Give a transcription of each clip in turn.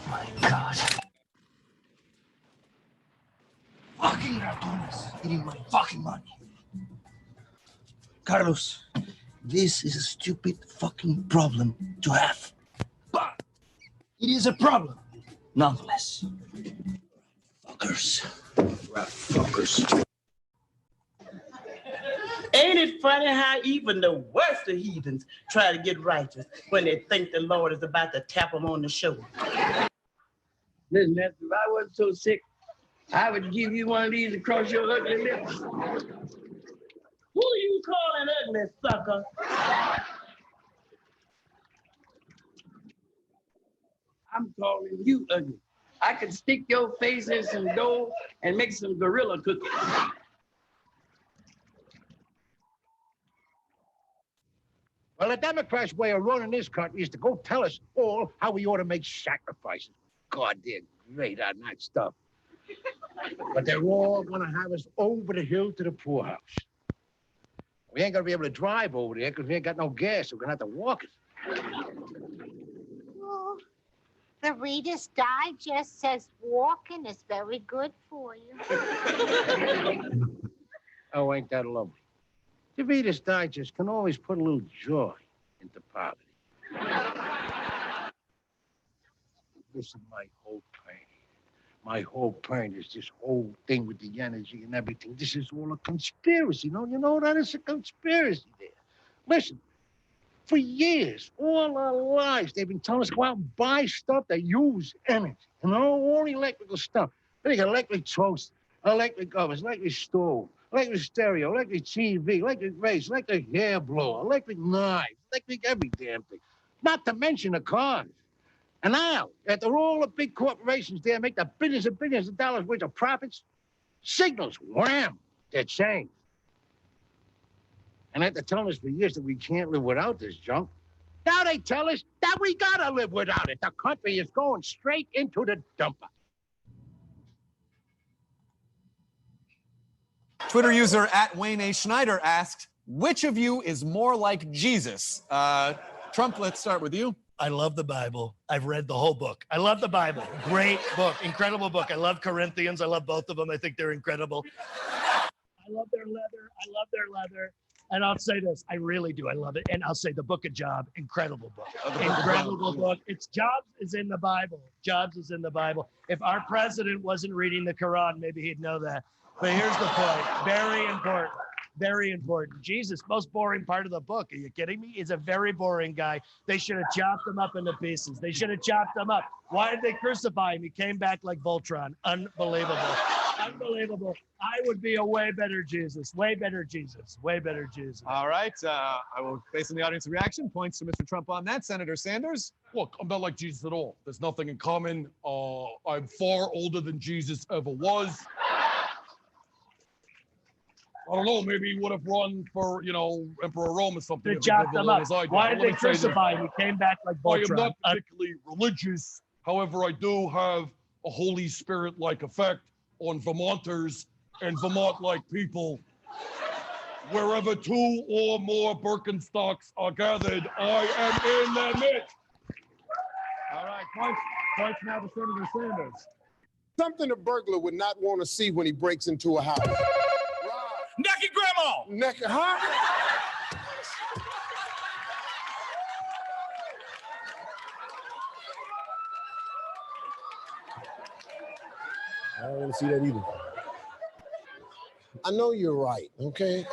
my God. Fucking ratones eating my fucking money. Carlos, this is a stupid fucking problem to have. But it is a problem, nonetheless. Fuckers. Rat fuckers. Ain't it funny how even the worst of heathens try to get righteous when they think the Lord is about to tap them on the shoulder? Listen, if I wasn't so sick, I would give you one of these across your ugly lips. Who you calling ugly, sucker? I'm calling you ugly. I could stick your face in some dough and make some gorilla cookies. Well, the Democrats' way of running this country is to go tell us all how we ought to make sacrifices. God, they're great on that stuff. But they're all going to have us over the hill to the poorhouse. We ain't going to be able to drive over there because we ain't got no gas, so we're going to have to walk it. Well, the Reader's Digest says walking is very good for you. Oh, ain't that lovely? The Reader's Digest can always put a little joy into poverty. Listen, my whole point is this whole thing with the energy and everything. This is all a conspiracy. No, you know that it's a conspiracy there. Listen, for years, all our lives, they've been telling us to go out and buy stuff that use energy. You know, all electrical stuff. They got electric toaster, electric ovens, electric stove, electric stereo, electric TV, electric race, electric hair blower, electric knives, electric every damn thing. Not to mention the cars. And now, after all the big corporations there make the billions and billions of dollars worth of profits, signals, wham, they're changed. And after telling us for years that we can't live without this junk, now they tell us that we gotta live without it. The country is going straight into the dumper. Twitter user @WayneASchneider asked, which of you is more like Jesus? Trump, let's start with you. I love the Bible. I've read the whole book. I love the Bible. Great book, incredible book. I love Corinthians. I love both of them. I think they're incredible. I love their leather. And I'll say this, I really do. I love it. And I'll say the Book of Job, incredible book. Incredible book. It's Jobs is in the Bible. Jobs is in the Bible. If our president wasn't reading the Quran, maybe he'd know that. But here's the point. Very important. Very important. Jesus, most boring part of the book. Are you kidding me? He's a very boring guy. They should have chopped him up into pieces. They should have chopped him up. Why did they crucify him? He came back like Voltron. Unbelievable. Unbelievable. I would be a way better Jesus. Way better Jesus. Way better Jesus. All right. I will, based on the audience reaction, points to Mr. Trump on that. Senator Sanders? Look, I'm not like Jesus at all. There's nothing in common. I'm far older than Jesus ever was. I don't know, maybe he would have run for, Emperor Rome or something. They chopped him up. Why did they crucify him? He came back like Voltron. I am not particularly religious. However, I do have a Holy Spirit-like effect on Vermonters and Vermont-like people. Wherever two or more Birkenstocks are gathered, I am in their midst. All right, points now to Senator Sanders. Something a burglar would not want to see when he breaks into a house. Naked grandma! Naked, huh? I don't want to see that either. I know you're right, okay?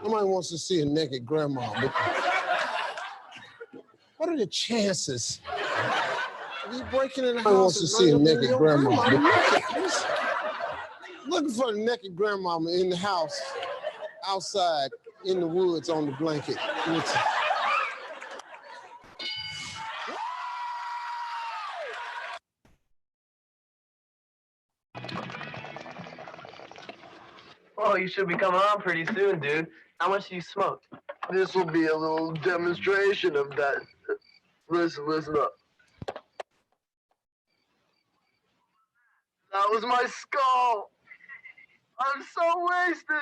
Nobody wants to see a naked grandma, but what are the chances of you breaking in the house? Wants to see a naked grandma. Looking for a naked grandmama in the house, outside, in the woods, on the blanket. Oh, you should be coming on pretty soon, dude. How much do you smoke? This will be a little demonstration of that. Listen up. That was my skull. I'm so wasted.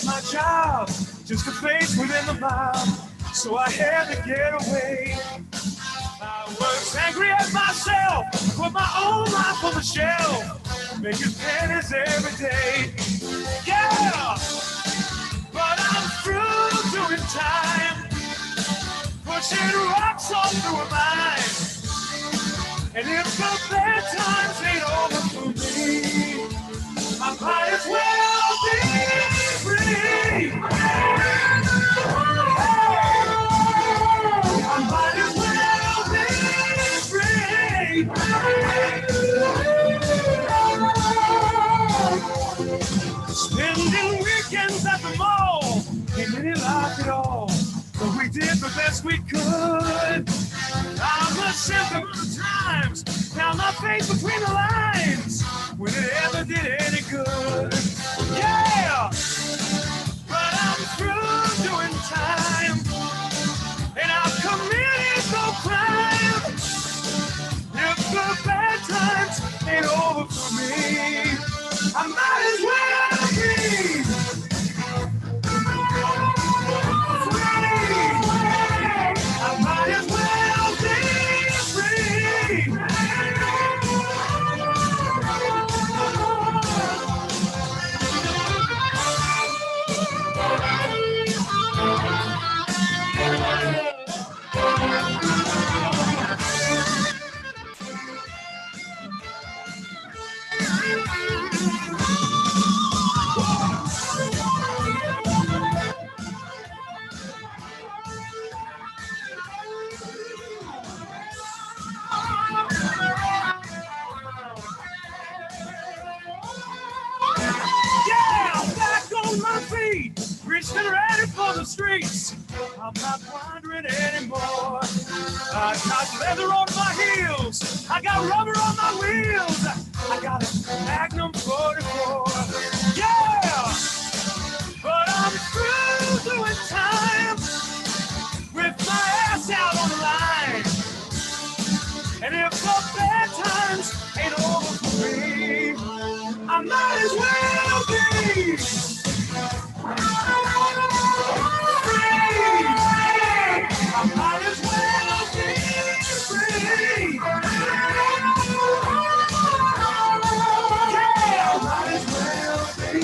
My job, just a face within the mob, so I had to get away. I was angry at myself, put my own life on the shelf, making pennies every day. Yeah, but I'm through doing time, pushing rocks all through a mine. And if the bad times ain't over for me, I might as well be free. I might as well be free. Spending weekends at the mall, ain't really like it all, but we did the best we could. I'm a symptom of the times, now my face between the lines, when it ever did any good. Yeah, but I'm through doing time, and I've committed no crime. If the bad times ain't over for me, I might as well be free. I might as well be free. Yeah, I'm back on my feet, reached and ready for the streets. I'm not wandering anymore. I got leather on my heels, I got rubber on my wheels, I got a Magnum 44. Yeah, but I'm through doing time, with my ass out on the line. And if the bad times ain't over for me, I might as well be free. I might as well be free. Yeah, I might as well be.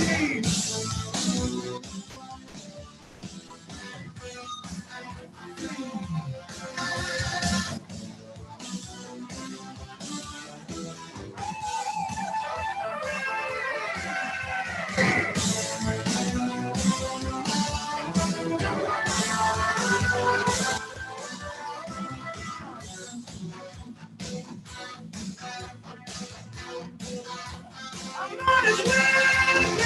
I might as well be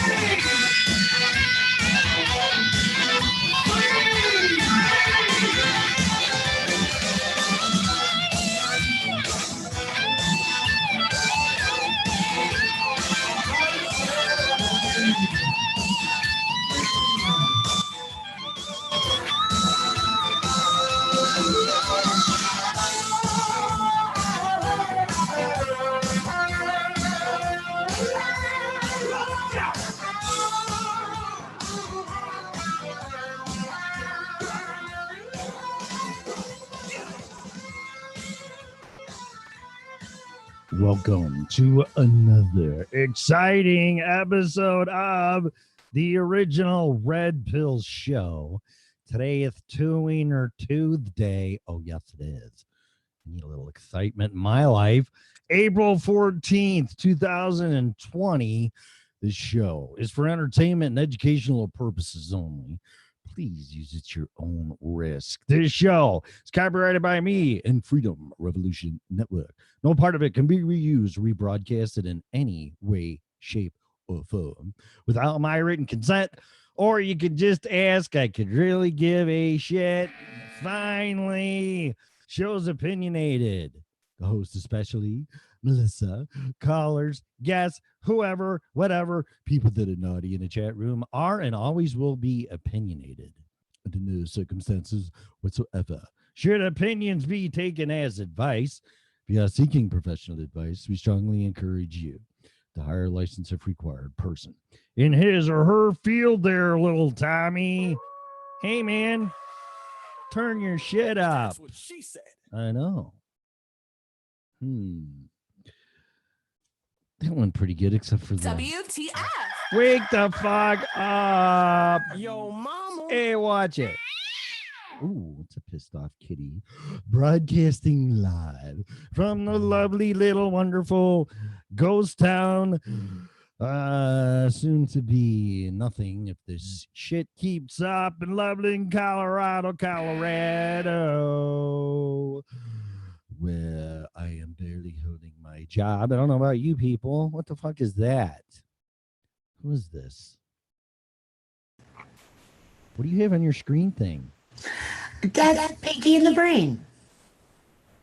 Welcome to another exciting episode of the original Red Pill Show. Today is Two-Wiener Tuesday. Oh, yes, it is. I need a little excitement in my life. April 14th, 2020. This show is for entertainment and educational purposes only. Please use it at your own risk. This show is copyrighted by me and Freedom Revolution Network. No part of it can be reused or rebroadcasted in any way, shape, or form without my written consent. Or you could just ask. I could really give a shit. Finally, show's opinionated. The host especially, Melissa, callers, guests, whoever, whatever, people that are naughty in the chat room are and always will be opinionated under no circumstances whatsoever. Should opinions be taken as advice, if you are seeking professional advice, we strongly encourage you to hire a license if required person in his or her field there, little Tommy. Hey, man, turn your shit up. That's what she said. I know. That went pretty good, except for the WTF? wake the fuck up. Yo, mama. Hey, watch it. Ooh, it's a pissed off kitty. Broadcasting live from the lovely little wonderful ghost town. Soon to be nothing if this shit keeps up in Loveland, Colorado, where I am barely holding my job. I don't know about you people. What the fuck is that? Who is this? What do you have on your screen thing? That's Pinky in the Brain.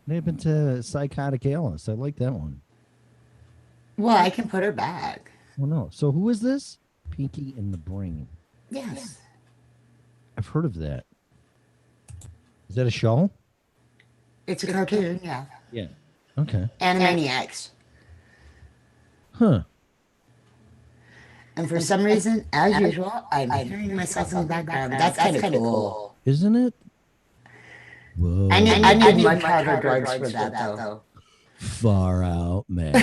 What happened to Psychotic Alice? I like that one. Well, I can put her back. Oh, no. So who is this? Pinky in the Brain. Yes. I've heard of that. Is that a show? It's a cartoon, yeah. Yeah. Okay. Animaniacs. Huh. And for some reason, as usual, I'm hearing myself in the background. That's kind of cool. Isn't it? Whoa. I need much harder drugs for that, though. Far out, man.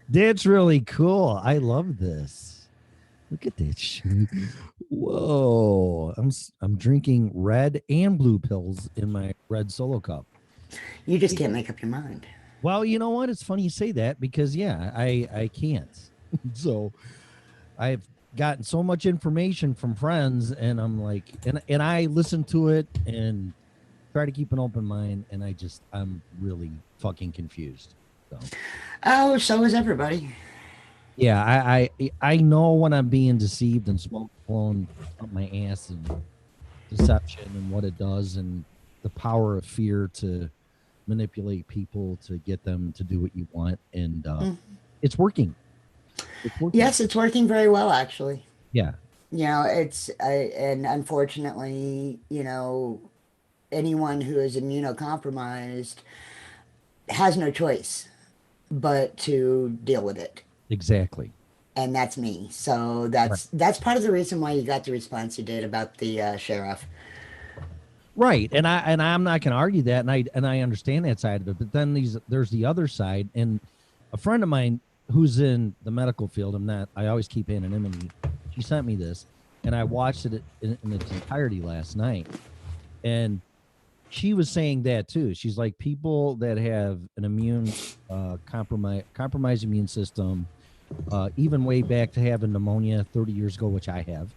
That's really cool. I love this. Look at that shit. Whoa. I'm drinking red and blue pills in my red Solo cup. You just can't make up your mind. Well, you know what? It's funny you say that because, yeah, I can't. So I've gotten so much information from friends, and I'm like, and I listen to it and try to keep an open mind, and I'm really fucking confused. So. Oh, so is everybody. Yeah, I know when I'm being deceived and smoke blown up my ass and deception and what it does and the power of fear to manipulate people to get them to do what you want, and it's working. Yes, it's working very well, actually. Yeah. You know, and unfortunately, you know, anyone who is immunocompromised has no choice but to deal with it. Exactly. And that's me. So that's part of the reason why you got the response you did about the sheriff. Right, and I'm not going to argue that, and I understand that side of it. But then there's the other side, and a friend of mine who's in the medical field. I always keep anonymity. She sent me this, and I watched it in its entirety last night, and she was saying that too. She's like, people that have an immune compromised immune system, even way back to having pneumonia 30 years ago, which I have.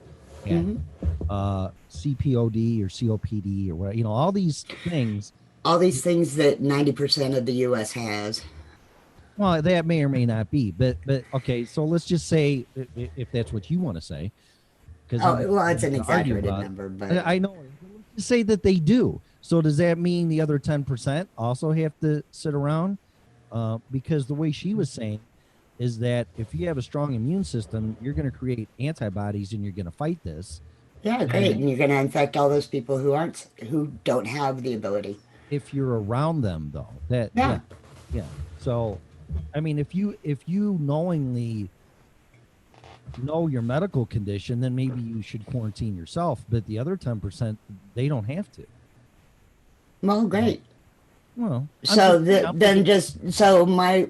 CPOD or COPD or what, you know, all these things that 90% of the US has. Well, that may or may not be, but okay, so let's just say if that's what you want to say, because it's an exaggerated number, but I know. Let's say that they do. So does that mean the other 10% also have to sit around? Because the way she was saying is that if you have a strong immune system, you're going to create antibodies and you're going to fight this. Yeah, great. And you're going to infect all those people who don't have the ability. If you're around them, though, yeah. So, I mean, if you knowingly know your medical condition, then maybe you should quarantine yourself. But the other 10%, they don't have to. Well, great. Well, so my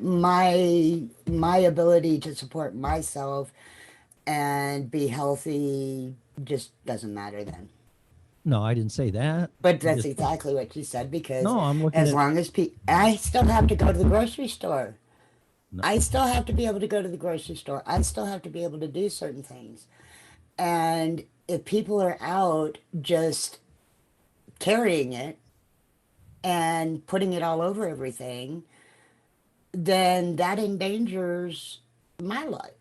ability to support myself and be healthy just doesn't matter then. No, I didn't say that. But that's exactly what you said, because I'm looking as long as I still have to go to the grocery store. No. I still have to be able to go to the grocery store. I still have to be able to do certain things. And if people are out just carrying it and putting it all over everything, then that endangers my life.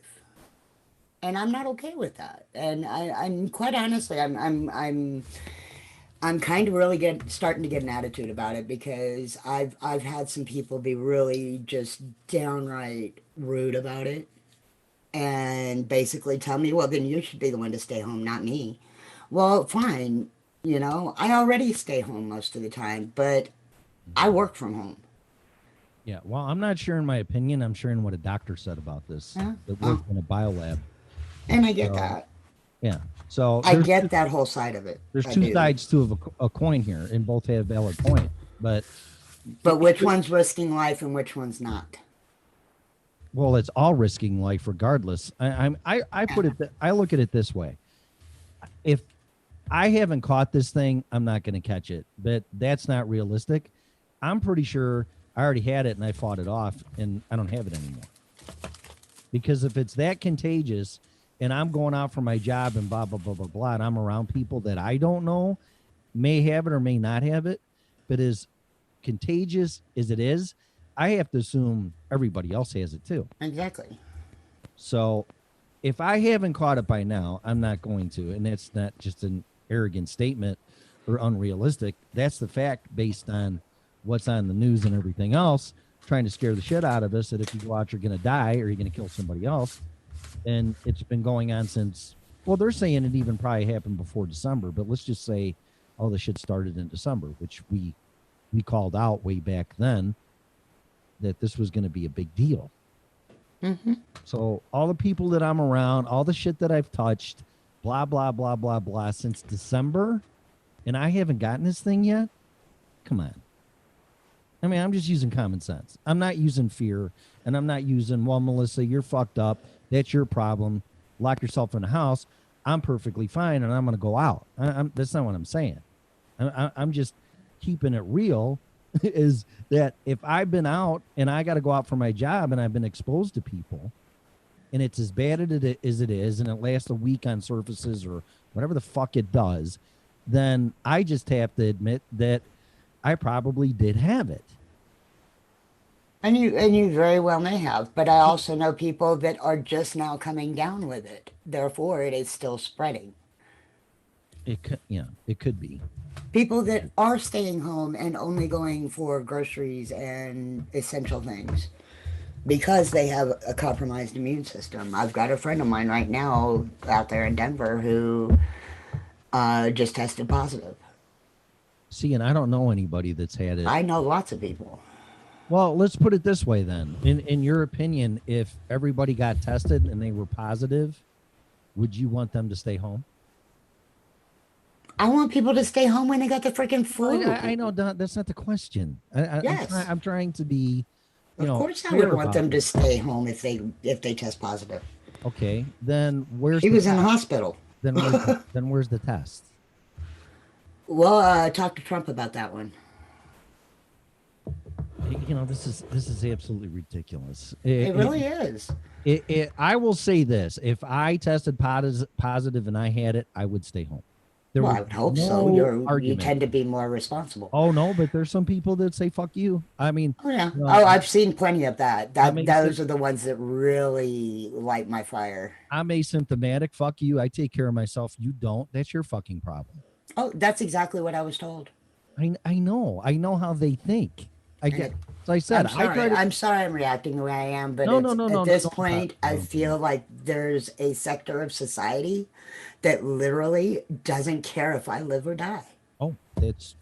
And I'm not okay with that. And I'm quite honestly, I'm kind of really starting to get an attitude about it, because I've had some people be really just downright rude about it and basically tell me, well, then you should be the one to stay home, not me. Well, fine. You know, I already stay home most of the time, but I work from home. Yeah, well, I'm not sharing my opinion. I'm sharing what a doctor said about this that worked in a biolab. And I get that. Yeah. So I get that whole side of it. There's I two do. sides to a coin here, and both have valid point. But which one's risking life and which one's not? Well, it's all risking life regardless. I look at it this way. If I haven't caught this thing, I'm not going to catch it. But that's not realistic. I'm pretty sure I already had it and I fought it off and I don't have it anymore. Because if it's that contagious and I'm going out for my job and blah, blah, blah, blah, blah, and I'm around people that I don't know, may have it or may not have it, but as contagious as it is, I have to assume everybody else has it too. Exactly. So if I haven't caught it by now, I'm not going to. And that's not just an arrogant statement or unrealistic. That's the fact based on what's on the news and everything else, trying to scare the shit out of us that if you go out, you're going to die or you're going to kill somebody else. And it's been going on since, well, they're saying it even probably happened before December, but let's just say all the shit started in December, which we called out way back then that this was going to be a big deal. Mm-hmm. So all the people that I'm around, all the shit that I've touched, blah, blah, blah, blah, blah, since December, and I haven't gotten this thing yet? Come on. I mean, I'm just using common sense. I'm not using fear, and I'm not using, well, Melissa, you're fucked up. That's your problem. Lock yourself in the house. I'm perfectly fine, and I'm going to go out. That's not what I'm saying. I'm just keeping it real, is that if I've been out and I got to go out for my job and I've been exposed to people, and it's as bad as it is, and it lasts a week on surfaces or whatever the fuck it does, then I just have to admit that I probably did have it. And you very well may have, but I also know people that are just now coming down with it. Therefore, it is still spreading. It could be. People that are staying home and only going for groceries and essential things because they have a compromised immune system. I've got a friend of mine right now out there in Denver who just tested positive. See, and I don't know anybody that's had it. I know lots of people. Well, let's put it this way then. In your opinion, if everybody got tested and they were positive, would you want them to stay home? I want people to stay home when they got the freaking flu. I know, Don, that's not the question. Yes. I'm trying to be, Of course I would want them to stay home if they test positive. Okay, then where's He was in the hospital. Then where's the test? Well, talk to Trump about that one. This is absolutely ridiculous. It really is. I will say this: if I tested positive and I had it, I would stay home. Well, I would hope so. You tend to be more responsible. Oh no, but there's some people that say "fuck you." I mean, oh yeah. I've seen plenty of that. Those are the ones that really light my fire. I'm asymptomatic. Fuck you. I take care of myself. You don't. That's your fucking problem. Oh, that's exactly what I was told. I know. I know how they think. I get. So I said, I'm sorry I'm reacting the way I am, but at this point, I feel like there's a sector of society that literally doesn't care if I live or die. Oh, that's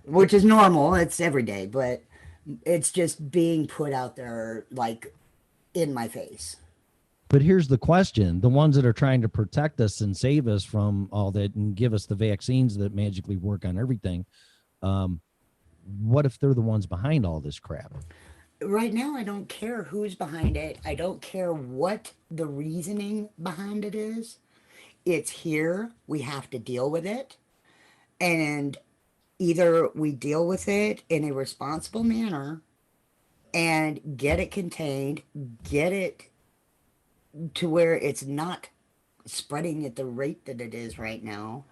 which is normal. It's every day, but it's just being put out there like in my face. But here's the question: the ones that are trying to protect us and save us from all that and give us the vaccines that magically work on everything, what if they're the ones behind all this crap? Right now, I don't care who's behind it. I don't care what the reasoning behind it is. It's here. We have to deal with it. And either we deal with it in a responsible manner and get it contained, get it to where it's not spreading at the rate that it is right now,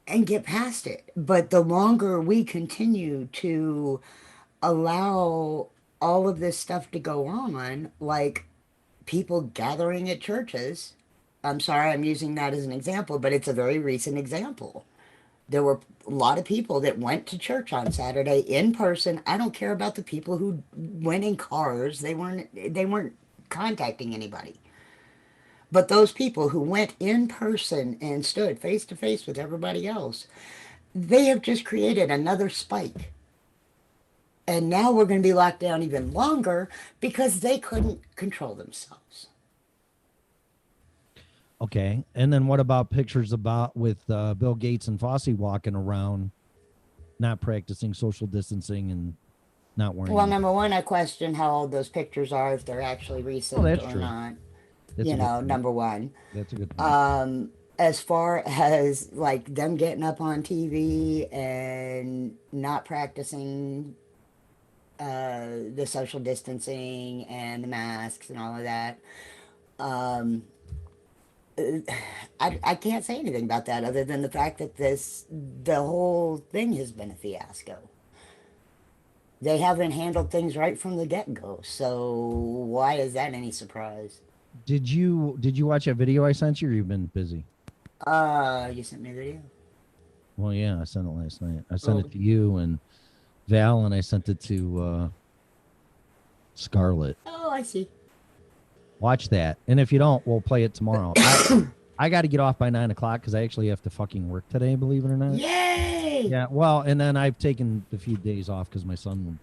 and get past it. But the longer we continue to allow all of this stuff to go on, like people gathering at churches, I'm sorry I'm using that as an example, but it's a very recent example. There were a lot of people that went to church on Saturday in person. I don't care about the people who went in cars. They weren't contacting anybody. But those people who went in person and stood face to face with everybody else, they have just created another spike And now we're going to be locked down even longer because they couldn't control themselves. Okay. And then what about pictures with Bill Gates and Fauci walking around, not practicing social distancing and not wearing? Well, number one, I question how old those pictures are, if they're actually recent that's or true. not. That's you a good know, point. number one. That's a good point. As far as like them getting up on TV and not practicing the social distancing and the masks and all of that, I can't say anything about that other than the fact that the whole thing has been a fiasco. They haven't handled things right from the get-go, so why is that any surprise? Did you watch that video I sent you, or you've been busy? You sent me a video? Well, yeah, I sent it last night. I sent it to you and Val, and I sent it to Scarlett. Oh, I see. Watch that, and if you don't, we'll play it tomorrow. I got to get off by 9 o'clock because I actually have to fucking work today, believe it or not. Yay! Yeah, well, and then I've taken a few days off because my son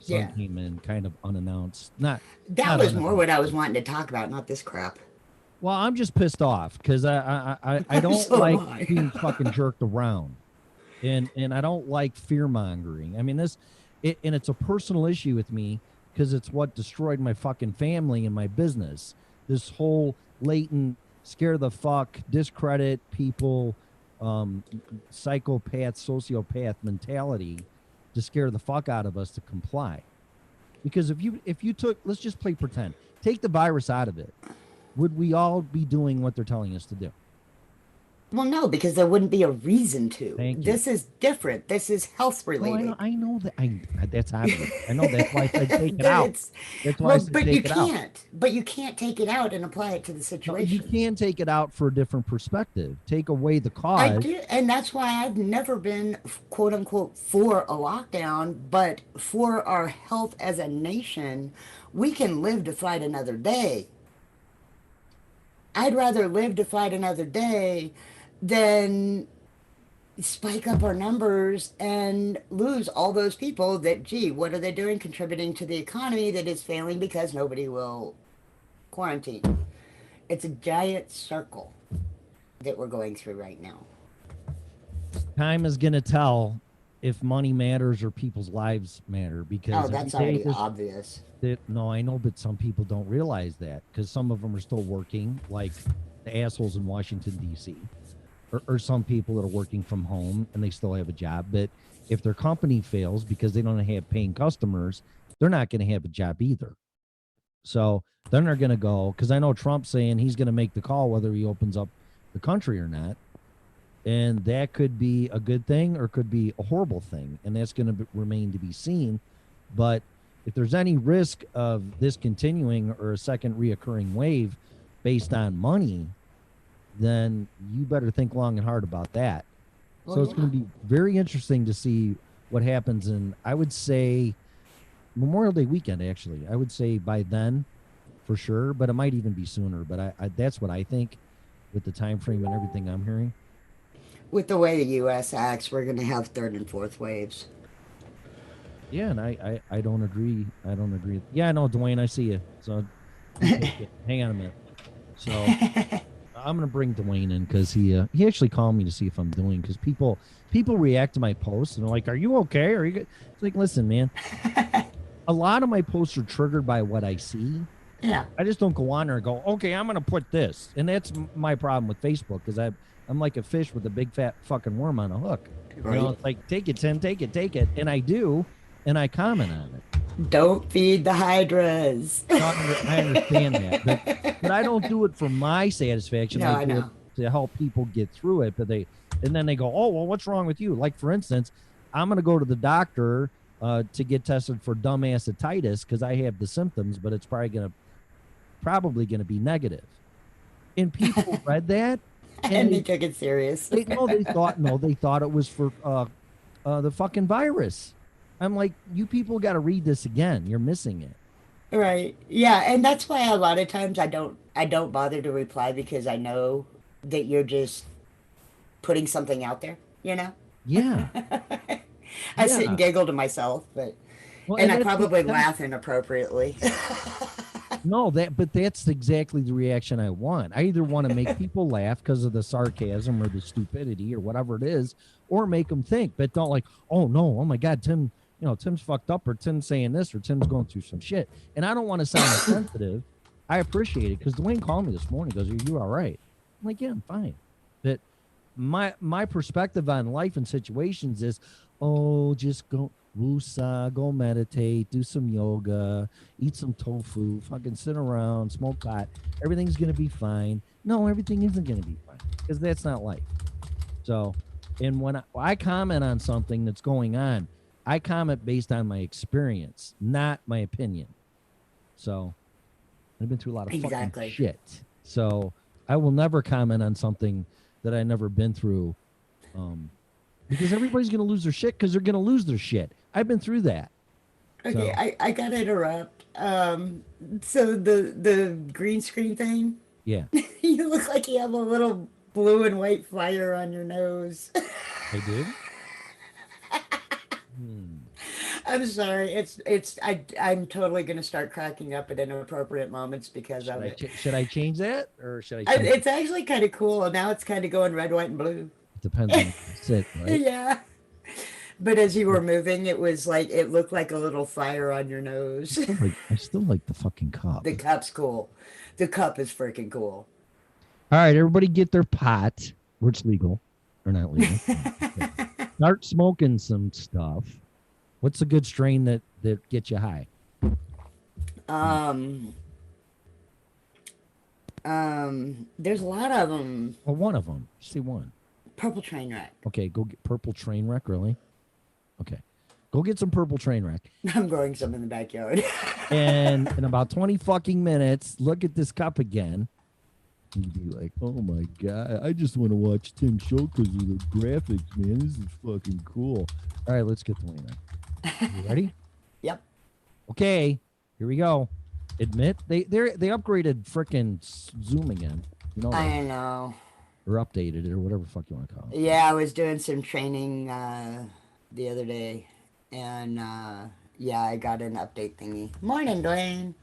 Yeah. came in kind of unannounced. That not was unannounced. more what I was wanting to talk about, not this crap. Well, I'm just pissed off because I don't So am I. like being fucking jerked around, and I don't like fear mongering. I mean and it's a personal issue with me because it's what destroyed my fucking family and my business. This whole latent scare the fuck, discredit people, psychopath, sociopath mentality to scare the fuck out of us to comply. Because if you took, let's just play pretend, take the virus out of it, would we all be doing what they're telling us to do? Well, no, because there wouldn't be a reason to. Thank you. This is different. This is health related. I know that. That's obvious. I know that's why I said take it out. That's why I said But take you it out. can't. But you can't take it out and apply it to the No, situation. you can take it out for a different perspective. Take away the cause. I do, and that's why I've never been quote unquote for a lockdown, but for our health as a nation, we can live to fight another day. I'd rather live to fight another day than spike up our numbers and lose all those people that, gee, what are they doing? Contributing to the economy that is failing because nobody will quarantine. It's a giant circle that we're going through right now. Time is going to tell if money matters or people's lives matter. Because Oh, every that's day already there's- obvious. No, I know, but some people don't realize that because some of them are still working, like the assholes in Washington, D.C., or some people that are working from home and they still have a job. But if their company fails because they don't have paying customers, they're not going to have a job either. So then they're going to go, because I know Trump's saying he's going to make the call whether he opens up the country or not. And that could be a good thing or could be a horrible thing. And that's going to remain to be seen. But if there's any risk of this continuing or a second reoccurring wave based on money, then you better think long and hard about that. Well, So it's going to be very interesting to see what happens. And I would say Memorial Day weekend, actually, I would say by then for sure, but it might even be sooner. But I that's what I think with the time frame and everything I'm hearing. With the way the U.S. acts, we're going to have third and fourth waves. Yeah, and I don't agree. I don't agree. Yeah, I know, Dwayne, I see you. So hang on a minute. So I'm gonna bring Dwayne in because he actually called me to see if I'm doing, because people react to my posts and they're like, "Are you okay? Are you good?" It's like, listen, man. A lot of my posts are triggered by what I see. Yeah. I just don't go on there and go, okay, I'm gonna put this, and that's my problem with Facebook, because I'm like a fish with a big fat fucking worm on a hook. You know, Right. it's like, take it, Tim, take it, and I do, and I comment on it. Don't feed the hydras. I understand that, but I don't do it for my satisfaction. No, I do know. it to help people get through it. But then they go, oh, well, what's wrong with you? Like, for instance, I'm going to go to the doctor to get tested for dumbassititis because I have the symptoms, but it's probably going to be negative. And people read that And they took it serious. they thought it was for the fucking virus. I'm like, you people got to read this again. You're missing it. Right. Yeah, and that's why a lot of times I don't bother to reply, because I know that you're just putting something out there, you know? Yeah. I sit Yeah. and giggle to myself, but Well, and I that's probably because- laugh inappropriately. No, but that's exactly the reaction I want. I either want to make people laugh because of the sarcasm or the stupidity or whatever it is, or make them think, but don't like, oh no, oh my God, Tim, Tim's fucked up, or Tim's saying this, or Tim's going through some shit. And I don't want to sound insensitive. I appreciate it because Dwayne called me this morning. He goes, "Are you all right?" I'm like, "Yeah, I'm fine." But my perspective on life and situations is, oh, just go woosah, go meditate, do some yoga, eat some tofu, fucking sit around, smoke pot. Everything's gonna be fine. No, everything isn't gonna be fine because that's not life. So, and when I comment on something that's going on, I comment based on my experience, not my opinion. So, I've been through a lot of fucking shit. So, I will never comment on something that I never been through, because everybody's gonna lose their shit because they're gonna lose their shit. I've been through that. Okay, So, I gotta interrupt. So the green screen thing, yeah, you look like you have a little blue and white fire on your nose. I did. I'm sorry. I'm totally gonna start cracking up at inappropriate moments because of it. Should I change that or should I? Change It's actually kind of cool. Now it's kind of going red, white, and blue. It depends on sit, right? Yeah. But as you were moving, it was like it looked like a little fire on your nose. I still like the fucking cup. The cup's cool. The cup is freaking cool. All right, everybody get their pot where it's legal or not legal. Start smoking some stuff. What's a good strain that gets you high? There's a lot of them. Well, one of them. See one. Purple train wreck. Okay, go get purple train wreck. Really? Okay, go get some purple train wreck. I'm growing some in the backyard. And in about 20 fucking minutes, look at this cup again. And you'd be like, oh my God, I just want to watch Tim show because of the graphics, man. This is fucking cool. All right, let's get the winner. You ready? Yep. Okay, here we go. Admit they upgraded frickin' Zoom again. You know that. I know. Or updated it or whatever the fuck you want to call it. Yeah, I was doing some training the other day, and yeah, I got an update thingy. Morning, Dwayne.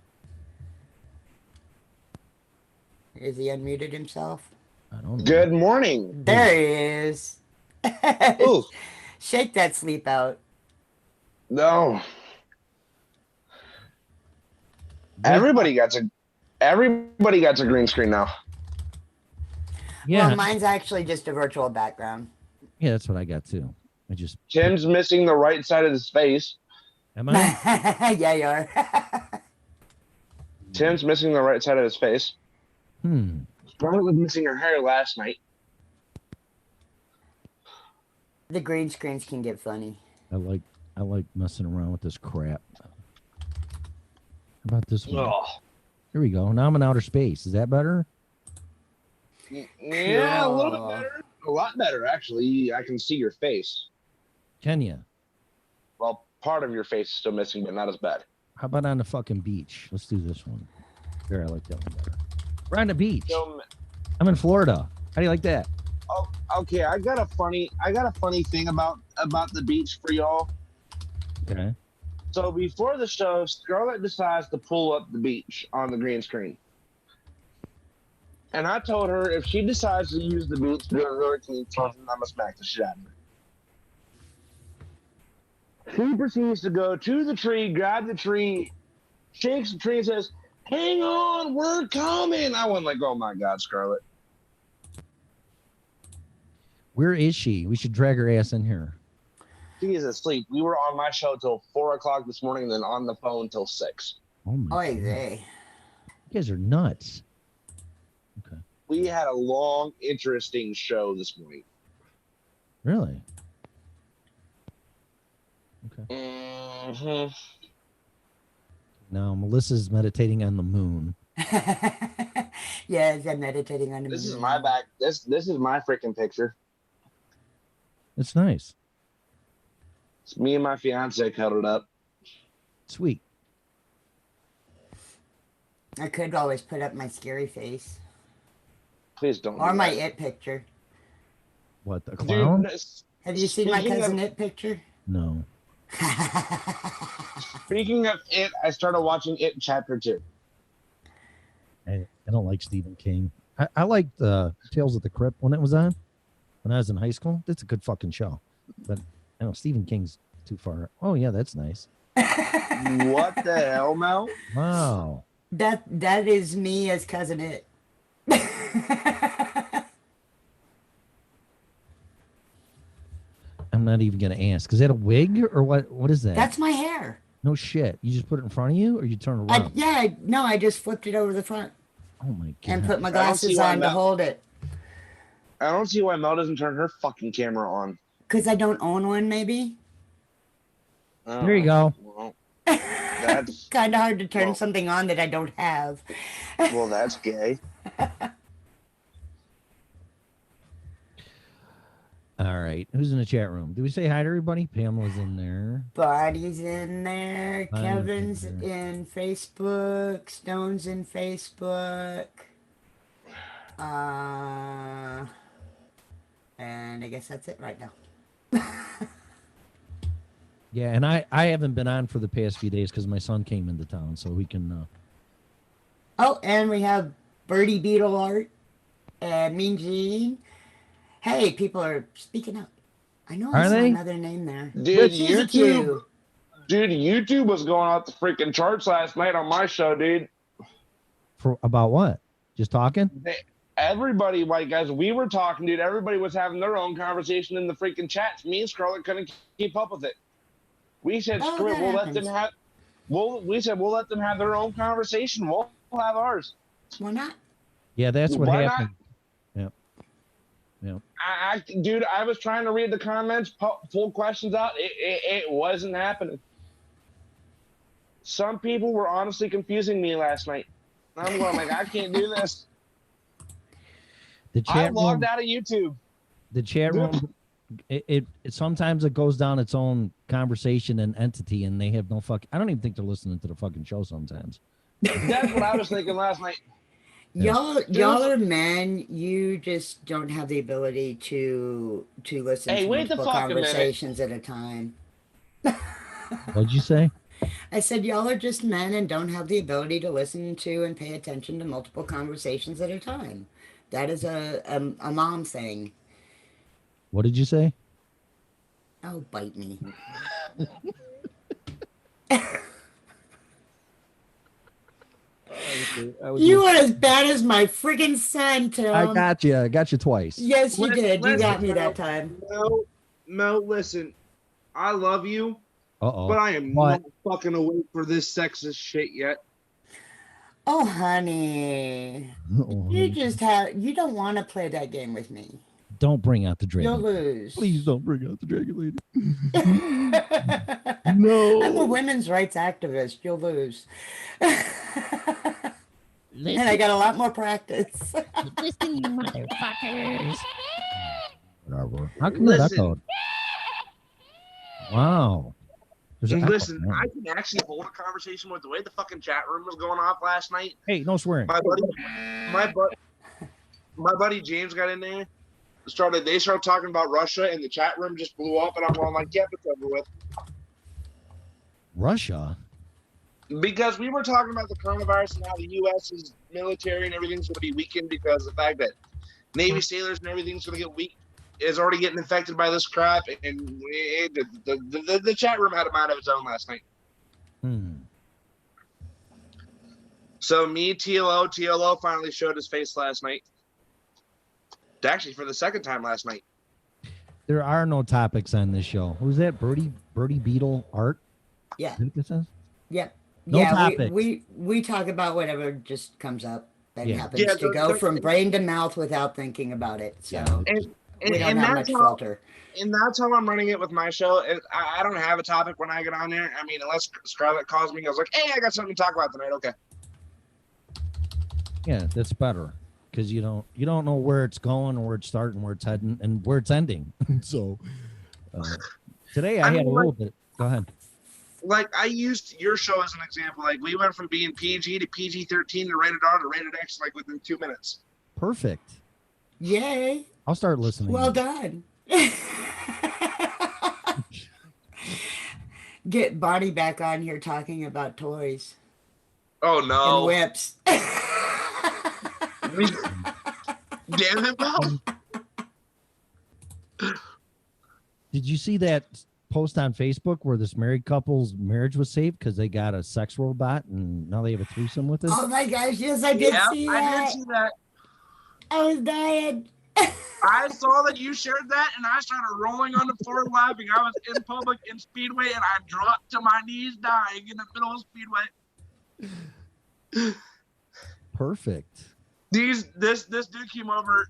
Is he unmuted himself? I don't know. Good morning. There he is. Ooh. Shake that sleep out. No. Everybody got a green screen now. Yeah. Well, mine's actually just a virtual background. Yeah, that's what I got too. I just Tim's missing the right side of his face. Am I? Yeah, you are. Tim's missing the right side of his face. Scarlett was missing her hair last night. The green screens can get funny. I like messing around with this crap. How about this one? Oh. Here we go. Now I'm in outer space. Is that better? Yeah, a little bit better. A lot better, actually. I can see your face. Can you? Well, part of your face is still missing, but not as bad. How about on the fucking beach? Let's do this one. Here, I like that one better. We're on the beach. I'm in Florida. How do you like that? Oh, okay. I got a funny thing about the beach for y'all. Okay. So before the show, Scarlett decides to pull up the beach on the green screen. And I told her if she decides to use the beach during Hurricane Thompson, I'm gonna smack the shit out of her. She proceeds to go to the tree, grab the tree, shakes the tree, and says, "Hang on, we're coming." I went like, "Oh my God, Scarlett." Where is she? We should drag her ass in here. She is asleep. We were on my show till 4 o'clock this morning, and then on the phone till 6. Oh my God. You guys are nuts. We had a long, interesting show this morning. Really? Okay. Mm-hmm. Now Melissa's meditating on the moon. Yes, I'm meditating on the This is moon. my back. This is my freaking picture. It's nice. It's me and my fiance cuddled up. Sweet. I could always put up my scary face. Please don't. Or do my that. It picture. What, the clown? Dude, Have you seen my speaking cousin of- It picture? No. Speaking of it, I started watching it chapter 2. I don't like Stephen King. I liked Tales of the Crypt when it was on, when I was in high school. That's a good fucking show. But I don't know, Stephen King's too far. Oh, yeah, that's nice. What the hell, Mel? Wow. That is me as Cousin It. I'm not even gonna ask. Is that a wig or what? What is that? That's my hair. No shit. You just put it in front of you, or you turn around? I just flipped it over the front Oh my god. and put my I don't glasses see why on to Mel- hold it. I don't see why Mel doesn't turn her fucking camera on. Because I don't own one, maybe. There you go. Well, that's Kind of hard to turn something on that I don't have. well, that's gay. All right. Who's in the chat room? Do we say hi to everybody? Pamela's in there. Buddy's in there. Buddy's Kevin's in in Facebook. Stone's in Facebook. And I guess that's it right now. Yeah, and I haven't been on for the past few days because my son came into town, so we can. Oh, and we have Birdie Beetle Art and Mean Gene. Hey, people are speaking up. I know I Are saw they? another name there. Dude, YouTube. YouTube was going off the freaking charts last night on my show, dude. For about what? Just talking? Everybody, like, as we were talking, dude, everybody was having their own conversation in the freaking chats. Me and Scarlett couldn't keep up with it. We said, Oh, screw it, that we'll let them happens. have. We said we'll let them have their own conversation. We'll have ours. Why not? Yeah, that's what Why not? happened. Yep. Yep. Dude, I was trying to read the comments, pull questions out. It wasn't happening. Some people were honestly confusing me last night. I'm going like, I can't do this. The I chat logged room. out of YouTube. The chat room. It sometimes it goes down its own conversation and entity, and they have no fuck. I don't even think they're listening to the fucking show sometimes. That's what I was thinking last night. Y'all are men. You just don't have the ability to listen Hey, to wait the multiple fuck a minute. conversations at a time. What'd you say? I said y'all are just men and don't have the ability to listen to and pay attention to multiple conversations at a time. That is a mom thing. What did you say? Oh, bite me. You are as bad as my friggin' son, Tim. I got you. I got you twice. Yes, you did. You got me Listen, that time. Mel, listen. I love you, Uh-oh. but I am What? not fucking awake for this sexist shit yet. Oh, honey. You don't want to play that game with me. Don't bring out the You'll dragon. lose. Please don't bring out the dragon lady. No. I'm a women's rights activist. You'll lose. And I got a lot more practice. Listen, you motherfuckers. Whatever. How come that Listen. echoed? Wow. There's an echo. Listen, I can actually hold a conversation with the way the fucking chat room was going off last night. Hey, no swearing. My buddy James got in there. They started talking about Russia, and the chat room just blew up. And I'm going like, "Yep, it's over with." Russia? Because we were talking about the coronavirus and how the U.S.'s military and everything's going to be weakened because of the fact that Navy sailors and everything's going to get weak, is already getting infected by this crap. And the chat room had a mind of its own last night. So me, TLO finally showed his face last night. Actually, for the second time last night. There are no topics on this show. Who's that? Birdie Beetle Art? Yeah. Is that what this says? Yep. No yeah, topics. we talk about whatever just comes up that Yeah. happens Yeah, to go from brain to mouth without thinking about it. So we don't have much filter. And that's how I'm running it with my show. I don't have a topic when I get on there. I mean, unless Scarlett calls me and goes like, "Hey, I got something to talk about tonight." Okay. Yeah, that's better because you don't know where it's going, or where it's starting, where it's heading, and where it's ending. So today I had a little bit. Go ahead. Like, I used your show as an example. Like, we went from being PG to PG-13 to rated R to rated X like within 2 minutes. Perfect. Yay. I'll start listening. Well done. get Bonnie back on here talking about toys Oh and no! whips. Damn it, Bob. Did you see that post on Facebook where this married couple's marriage was saved because they got a sex robot and now they have a threesome with it? Oh my gosh, yes, I did see that. I did see that. I was dying. I saw that you shared that, and I started rolling on the floor laughing. I was in public in Speedway, and I dropped to my knees dying in the middle of Speedway. Perfect. This dude came over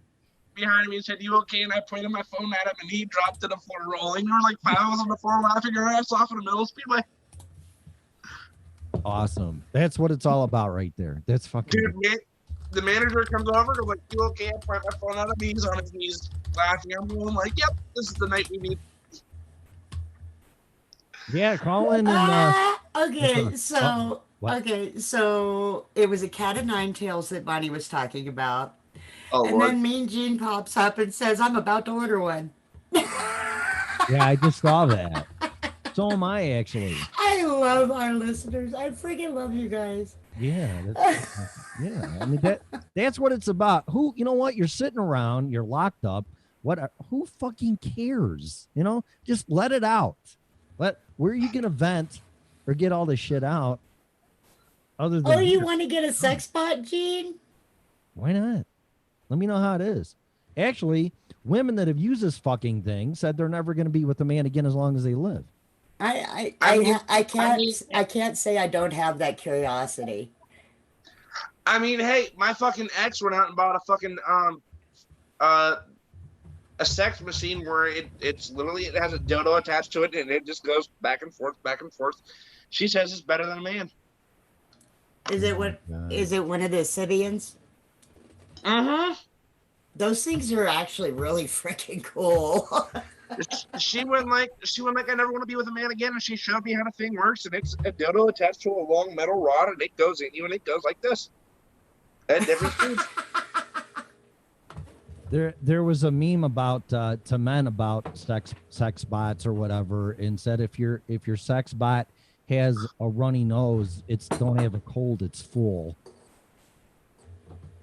behind me and said, "You okay?" And I pointed my phone at him, and he dropped to the floor rolling. We were like 5 of us on the floor laughing our ass off in the middle of Speedway. Awesome. That's what it's all about right there. That's fucking Dude, man, the manager comes over and like, "You okay?" I point my phone at him. He's on his knees laughing. I'm going like, "Yep, this is the night we need." Yeah, call in and Okay, so what? okay, so it was a cat of nine tails that Bonnie was talking about. Oh, and Lord. then Mean Gene pops up and says, I'm about to order one. Yeah, I just saw that. So am I actually. I love our listeners. I freaking love you guys. Yeah, yeah. I mean that's what it's about. Who, you know what? You're sitting around, you're locked up. Who fucking cares? You know, just let it out. Where are you gonna vent or get all this shit out? Other than Oh, you want to get a sex bot, Gene? Why not? Let me know how it is. Actually, women that have used this fucking thing said they're never going to be with a man again as long as they live. I can't say I don't have that curiosity. I mean, hey, my fucking ex went out and bought a fucking a sex machine where it's literally, it has a dildo attached to it and it just goes back and forth, back and forth. She says it's better than a man. Is it one of the Sibians? Mm-hmm. Those things are actually really freaking cool. She went like I never want to be with a man again, and she showed me how the thing works, and it's a dildo attached to a long metal rod, and it goes in you, and it goes like this at different speeds. There was a meme about to men about sex bots or whatever, and said if your sex bot has a runny nose, it's don't have a cold, it's full.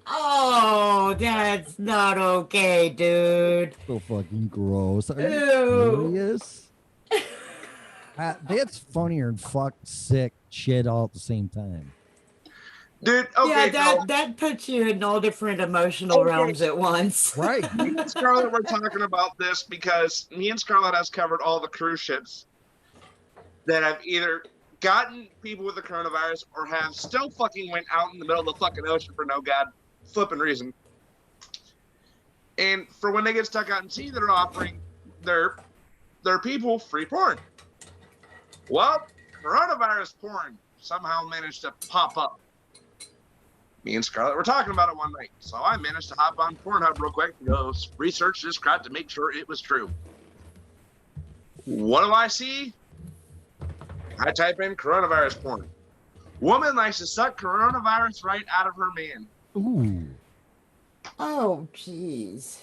Oh, that's not okay, dude. So fucking gross. Are Ew. you serious? That's funnier and fucked sick shit all at the same time. Dude, okay, yeah, that puts you in all different emotional realms at once. Right. Me and Scarlett were talking about this because me and Scarlett has covered all the cruise ships that have either gotten people with the coronavirus or have still fucking went out in the middle of the fucking ocean for no god flipping reason. And for when they get stuck out in sea, they're offering their people free porn. Well, coronavirus porn somehow managed to pop up. Me and Scarlett were talking about it one night, so I managed to hop on Pornhub real quick and go research this crap to make sure it was true. What do I see? I type in coronavirus porn. Woman likes to suck coronavirus right out of her man. Ooh. Oh, jeez.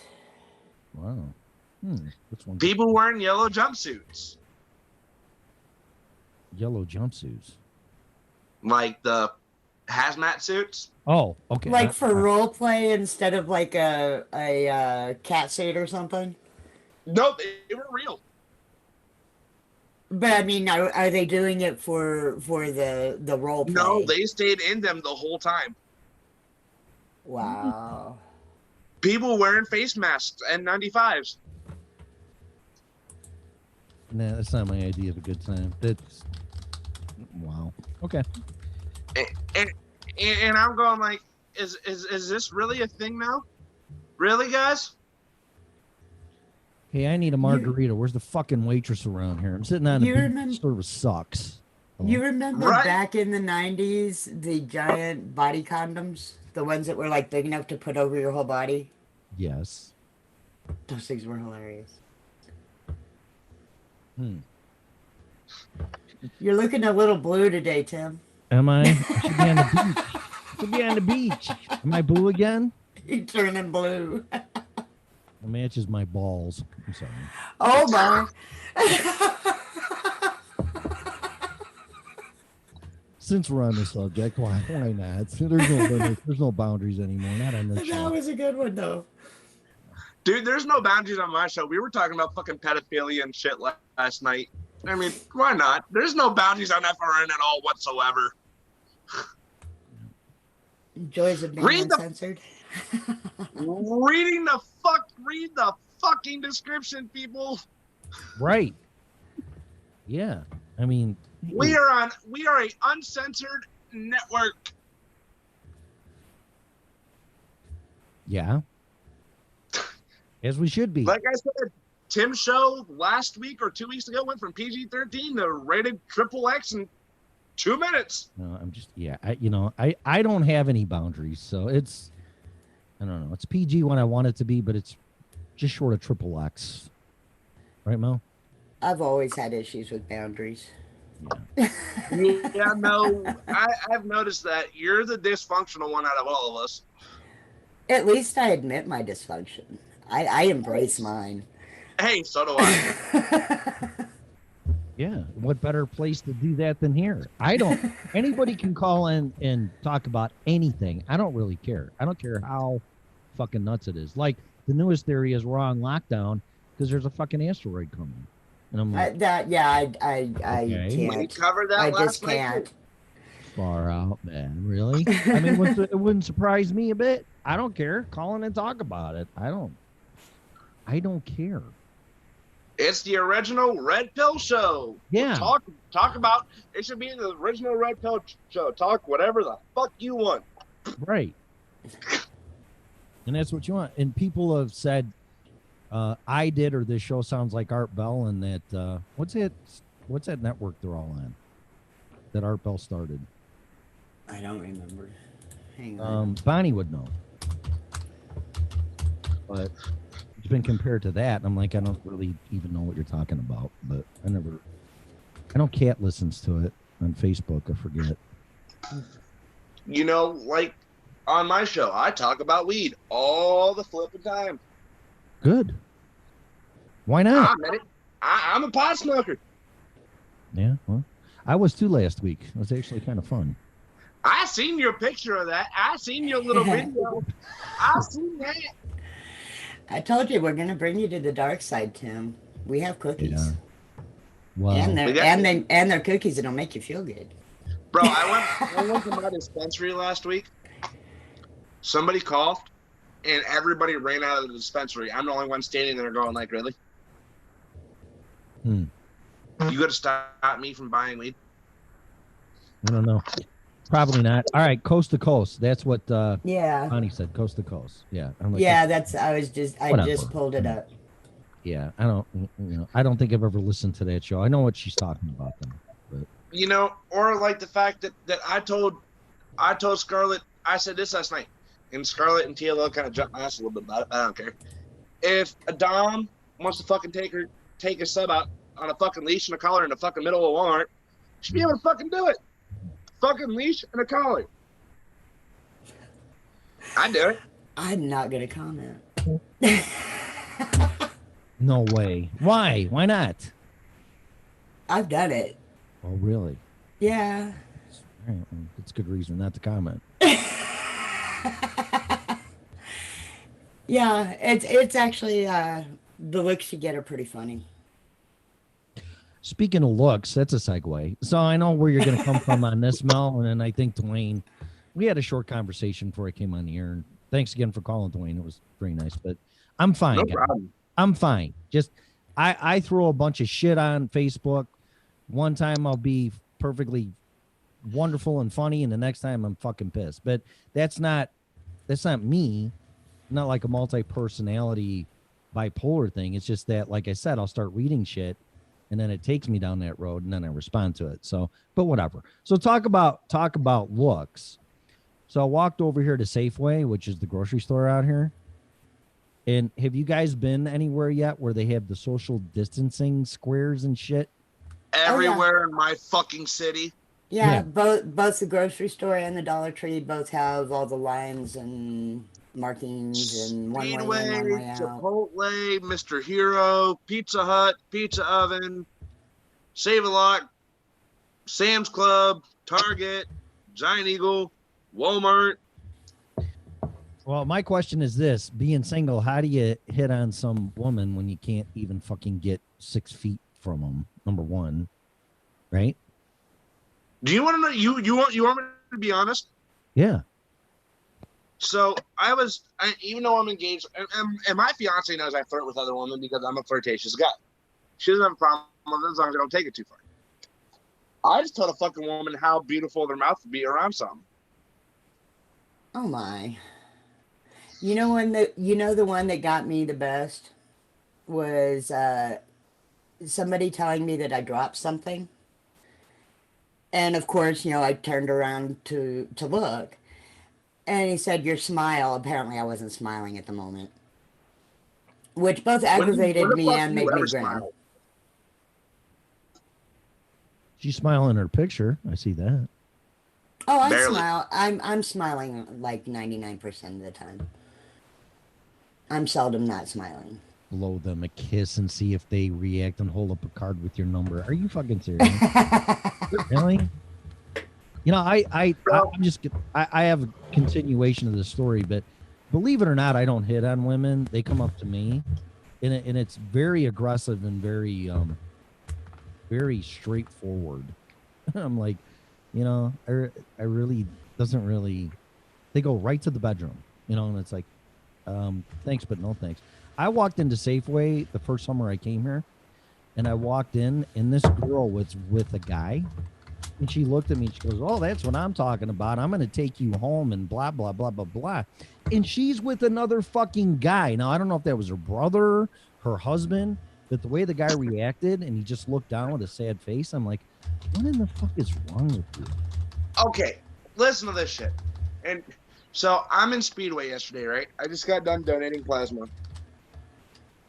Wow. Which one? People wearing yellow jumpsuits. Yellow jumpsuits. Like the hazmat suits. Oh, okay. Like for role play instead of like a cat suit or something? No, they were real. But I mean, are they doing it for the role play? No, they stayed in them the whole time. Wow. People wearing face masks and N95s. Nah, that's not my idea of a good time. That's wow. Okay. And I'm going like, is this really a thing now? Really, guys? Hey, I need a margarita. Where's the fucking waitress around here? I'm sitting on You the remember- beach. Service sucks. You remember Right. back in the 90s, the giant body condoms? The ones that were like big enough to put over your whole body? Yes. Those things were hilarious. You're looking a little blue today, Tim. Am I? I should be on the beach. I should be on the beach. Am I blue again? You're turning blue. It matches my balls. I'm sorry. Oh my. since we're on the subject, why not? There's no limits. There's no boundaries anymore. Not on this That show. was a good one, though. Dude, there's no boundaries on my show. We were talking about fucking pedophilia and shit last night. I mean, why not? There's no boundaries on FRN at all whatsoever. Joys of being uncensored. Read the fucking description, people. Right. Yeah. I mean, We are a uncensored network. yeah. As we should be. Like I said, Tim's show last week or 2 weeks ago went from PG-13 to rated XXX in 2 minutes. No, I'm just I don't have any boundaries, so it's I don't know. It's PG when I want it to be, but it's just short of XXX. Right, Mo? I've always had issues with boundaries. Yeah, no, I've noticed that you're the dysfunctional one out of all of us. At least I admit my dysfunction. I embrace mine. Hey, so do I. Yeah. What better place to do that than here? Anybody can call in and talk about anything. I don't really care. I don't care how fucking nuts it is. Like the newest theory is we're on lockdown because there's a fucking asteroid coming. And I'm like, I Okay. can't. We covered that I last just night. can't. far out, man. Really? I mean, it wouldn't surprise me a bit. I don't care. Call in and talk about it. I don't care. It's the original Red Pill Show. Yeah. Talk about it. Should be the original Red Pill Show. Talk whatever the fuck you want. Right. And that's what you want. And people have said, I did, or this show sounds like Art Bell, and that what's that network they're all on that Art Bell started? I don't remember. Hang on. Bonnie would know. But it's been compared to that, and I'm like, I don't really even know what you're talking about. But I know Kat listens to it on Facebook. I forget. You know, like on my show, I talk about weed all the flipping time. Good. Why not? I'm a pot smoker. Yeah, well, I was too last week. It was actually kind of fun. I seen your picture of that. I seen your little video. I seen that. I told you we're gonna bring you to the dark side, Tim. We have cookies. Yeah. Wow. And they're cookies that'll make you feel good. Bro, I went to my dispensary last week. Somebody coughed, and everybody ran out of the dispensary. I'm the only one standing there going, like, really? You gonna stop me from buying weed? I don't know. Probably not. All right, coast to coast. That's what Yeah. Bonnie said. Coast to coast. Yeah. I'm like, Yeah, I Whatever. just pulled it up. Yeah, I don't think I've ever listened to that show. I know what she's talking about though. But You know, or like the fact that I told Scarlett, I said this last night, and Scarlett and TLO kind of jumped my ass a little bit about it, but I don't care. If a Dom wants to fucking take a sub out on a fucking leash and a collar in the fucking middle of Walmart, should be able to fucking do it. Fucking leash and a collar. I do it. I'm not gonna comment. no way. Why? Why not? I've done it. Oh, really? Yeah. All right, well, that's good reason not to comment. Yeah, it's actually the looks you get are pretty funny. Speaking of looks, that's a segue. So I know where you're going to come from on this, Mel, and then I think Dwayne. We had a short conversation before I came on the air, and thanks again for calling, Dwayne. It was very nice, but I'm fine. No guys. problem. I'm fine. Just I throw a bunch of shit on Facebook. One time I'll be perfectly wonderful and funny, and the next time I'm fucking pissed. But that's not me. I'm not like a multi-personality bipolar thing. It's just that, like I said, I'll start reading shit, and then it takes me down that road, and then I respond to it. So, but whatever. So talk about looks. So I walked over here to Safeway, which is the grocery store out here. And have you guys been anywhere yet where they have the social distancing squares and shit? Everywhere in my fucking city. Yeah, both the grocery store and the Dollar Tree both have all the lines and markings and one way in, one way out. Chipotle, Mr. Hero, Pizza Hut, Pizza Oven, Save-A-Lot, Sam's Club, Target, Giant Eagle, Walmart. Well, my question is this: being single, how do you hit on some woman when you can't even fucking get 6 feet from them? Number one, right? Do you want to know? You want me to be honest? Yeah. So even though I'm engaged, and my fiance knows I flirt with other women because I'm a flirtatious guy. She doesn't have a problem with it as long as I don't take it too far. I just told a fucking woman how beautiful their mouth would be around something. Oh my. You know the one that got me the best was somebody telling me that I dropped something. And of course, I turned around to look. And he said, your smile. Apparently I wasn't smiling at the moment. Which both aggravated me and made me grin. She's smiling in her picture. I see that. Oh, I smile. I'm smiling like 99% of the time. I'm seldom not smiling. Blow them a kiss and see if they react and hold up a card with your number. Are you fucking serious? Really? I have a continuation of the story, but believe it or not, I don't hit on women. They come up to me, and it's very aggressive and very very straightforward. I'm like, I really doesn't really. They go right to the bedroom, and it's like, thanks, but no thanks. I walked into Safeway the first summer I came here, and I walked in, and this girl was with a guy, and she looked at me and she goes, "Oh, that's what I'm talking about. I'm going to take you home and blah, blah, blah, blah, blah." And she's with another fucking guy. Now, I don't know if that was her brother, her husband, but the way the guy reacted and he just looked down with a sad face, I'm like, what in the fuck is wrong with you? Okay, listen to this shit. And so I'm in Speedway yesterday, right? I just got done donating plasma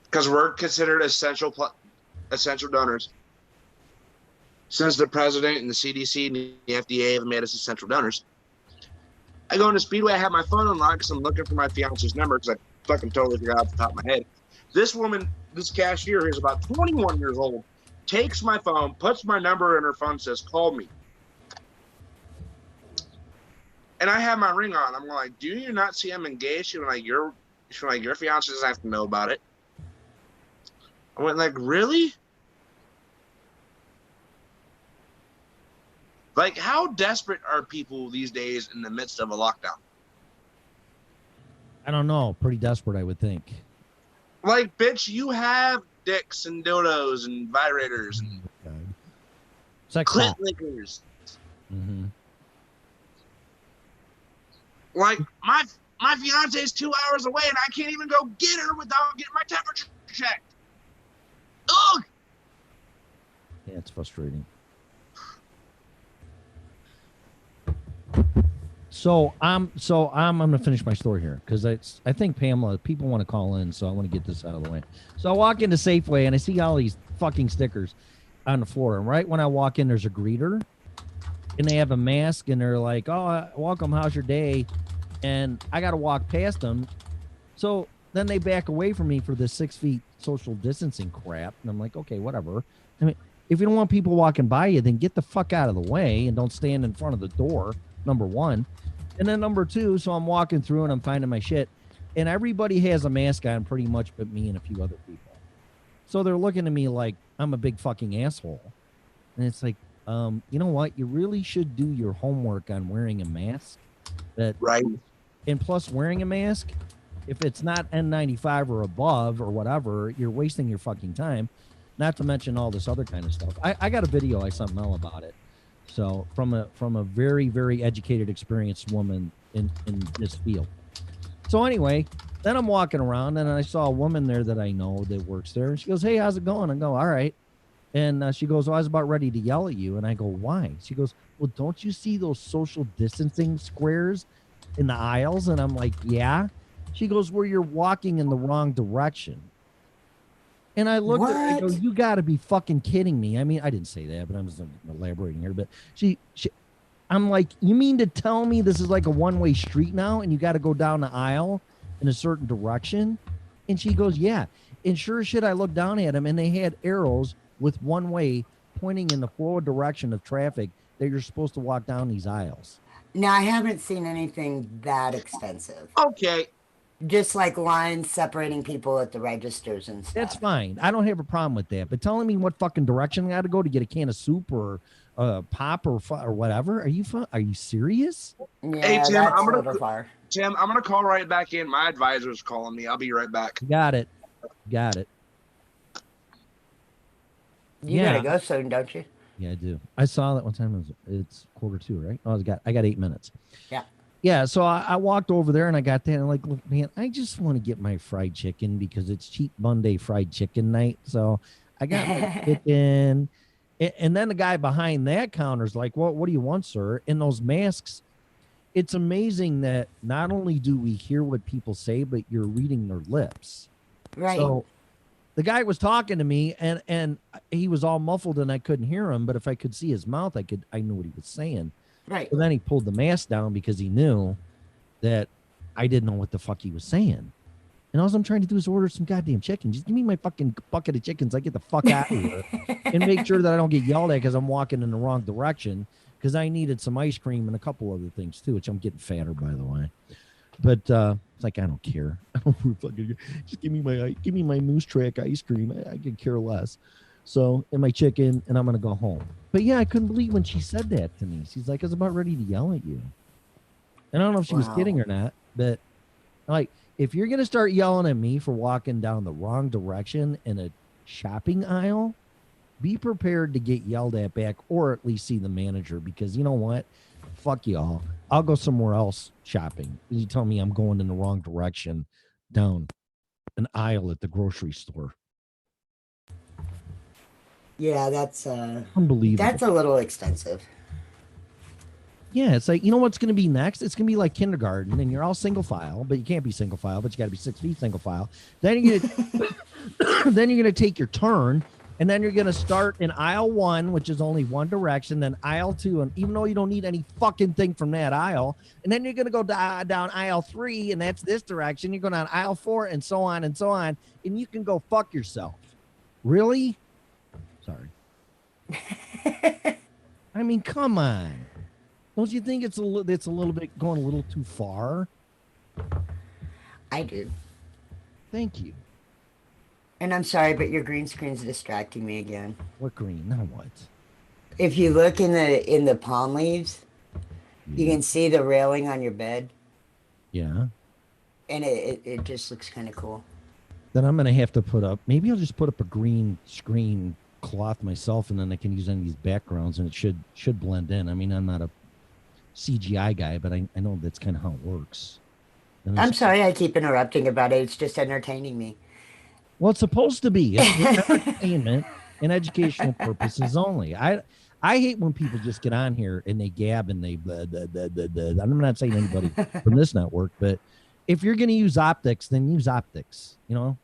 because we're considered essential donors. Since the president and the CDC and the FDA have made us essential donors. I go into Speedway, I have my phone unlocked because I'm looking for my fiance's number because I fucking totally forgot off the top of my head. This woman, this cashier is about 21 years old, takes my phone, puts my number in her phone, says, "Call me." And I have my ring on. I'm like, "Do you not see I'm engaged?" She's like, your fiance doesn't have to know about it. I went like, really? Like, how desperate are people these days in the midst of a lockdown? I don't know. Pretty desperate, I would think. Like, bitch, you have dicks and dildos and vibrators and clit lickers. Mm-hmm. Like, my fiance is 2 hours away and I can't even go get her without getting my temperature checked. Ugh! Yeah, it's frustrating. So I'm gonna finish my story here because I think Pamela, people want to call in, so I want to get this out of the way. So I walk into Safeway and I see all these fucking stickers on the floor, and right when I walk in, there's a greeter, and they have a mask, and they're like, "Oh, welcome, how's your day?" And I got to walk past them, so then they back away from me for this 6 feet social distancing crap, and I'm like, okay, whatever. I mean, if you don't want people walking by you, then get the fuck out of the way and don't stand in front of the door. Number one. And then number two, so I'm walking through and I'm finding my shit, and everybody has a mask on pretty much but me and a few other people. So they're looking at me like I'm a big fucking asshole. And it's like, you know what? You really should do your homework on wearing a mask. Right. And plus wearing a mask, if it's not N95 or above or whatever, you're wasting your fucking time. Not to mention all this other kind of stuff. I got a video I sent Mel about it. So from a very, very educated, experienced woman in this field. So anyway, then I'm walking around and I saw a woman there that I know that works there. And she goes, "Hey, how's it going?" I go, "All right." And she goes, "Oh, I was about ready to yell at you." And I go, "Why?" She goes, "Well, don't you see those social distancing squares in the aisles?" And I'm like, "Yeah." She goes, "Where you're walking in the wrong direction." And I looked at her and I go, "You got to be fucking kidding me." I mean, I didn't say that, but I'm just elaborating here. But I'm like, "You mean to tell me this is like a one-way street now and you got to go down the aisle in a certain direction?" And she goes, "Yeah." And sure as shit, I looked down at them and they had arrows with one way pointing in the forward direction of traffic that you're supposed to walk down these aisles. Now, I haven't seen anything that expensive. Okay. Just like lines separating people at the registers and stuff. That's fine. I don't have a problem with that. But telling me what fucking direction I got to go to get a can of soup or pop or whatever, are you serious? Yeah, Hey Tim, that's I'm a gonna little far. Tim, I'm gonna call right back in. My advisor's calling me. I'll be right back. Got it. Got it. You gotta go soon, don't you? Yeah, I do. I saw that one time. It's 1:45, right? Oh, I got 8 minutes. Yeah. Yeah, so I walked over there and I got that and like, look, man, I just want to get my fried chicken because it's cheap Monday fried chicken night. So I got my chicken. And then the guy behind that counter is like, well, what do you want, sir? And those masks, it's amazing that not only do we hear what people say, but you're reading their lips. Right. So the guy was talking to me and he was all muffled and I couldn't hear him, but if I could see his mouth, I knew what he was saying. Right. So then he pulled the mask down because he knew that I didn't know what the fuck he was saying. And all I'm trying to do is order some goddamn chicken. Just give me my fucking bucket of chickens. I get the fuck out of here and make sure that I don't get yelled at because I'm walking in the wrong direction. Because I needed some ice cream and a couple other things too, which I'm getting fatter, by the way. But it's like I don't care. I don't fucking just give me my Moose Track ice cream. I could care less. So and my chicken, and I'm gonna go home. But yeah, I couldn't believe when she said that to me. She's like, I was about ready to yell at you. And I don't know if she was kidding or not, but like, if you're gonna start yelling at me for walking down the wrong direction in a shopping aisle, be prepared to get yelled at back, or at least see the manager, because you know what? Fuck y'all. I'll go somewhere else shopping. You tell me I'm going in the wrong direction down an aisle at the grocery store. Yeah, that's Unbelievable. That's a little expensive. Yeah, it's like, you know what's going to be next? It's going to be like kindergarten, and you're all single file, but you can't be single file, but you got to be 6 feet single file. Then you're going to take your turn, and then you're going to start in aisle 1, which is only one direction, then aisle 2, and even though you don't need any fucking thing from that aisle, and then you're going to go down aisle 3, and that's this direction. You're going down aisle 4, and so on, and you can go fuck yourself. Really? Sorry. I mean, come on. Don't you think it's a little bit going a little too far? I do. Thank you. And I'm sorry, but your green screen's distracting me again. What green? Now what? If you look in the palm leaves, you can see the railing on your bed. Yeah. And it just looks kind of cool. Then I'm gonna have to put up. Maybe I'll just put up a green screen cloth myself, and then I can use any of these backgrounds, and it should blend in. I mean, I'm not a CGI guy, but I know that's kind of how it works. I'm sorry I keep interrupting about it. It's just entertaining me. Well, it's supposed to be. It's for entertainment and educational purposes only. I hate when people just get on here and they gab and they blah, blah, blah, blah, blah. I'm not saying anybody from this network, but if you're going to use optics, then use optics. You know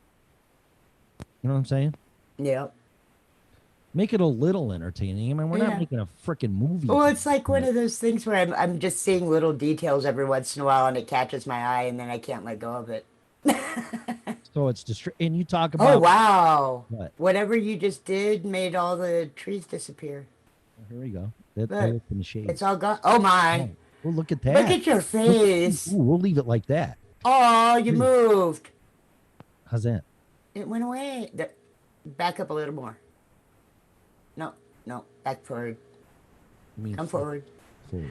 what I'm saying? Yeah. Make it a little entertaining. I mean, we're not making a freaking movie. Well, it's like one of those things where I'm just seeing little details every once in a while, and it catches my eye, and then I can't let go of it. So it's and you talk about. Oh wow! What? Whatever you just did made all the trees disappear. Here we go. Look, open the shade. it's all gone. Oh my! Well, look at that. Look at your face. Ooh, we'll leave it like that. Oh, you moved. How's that? It went away. Back up a little more. No, back forward. Come forward. Forward.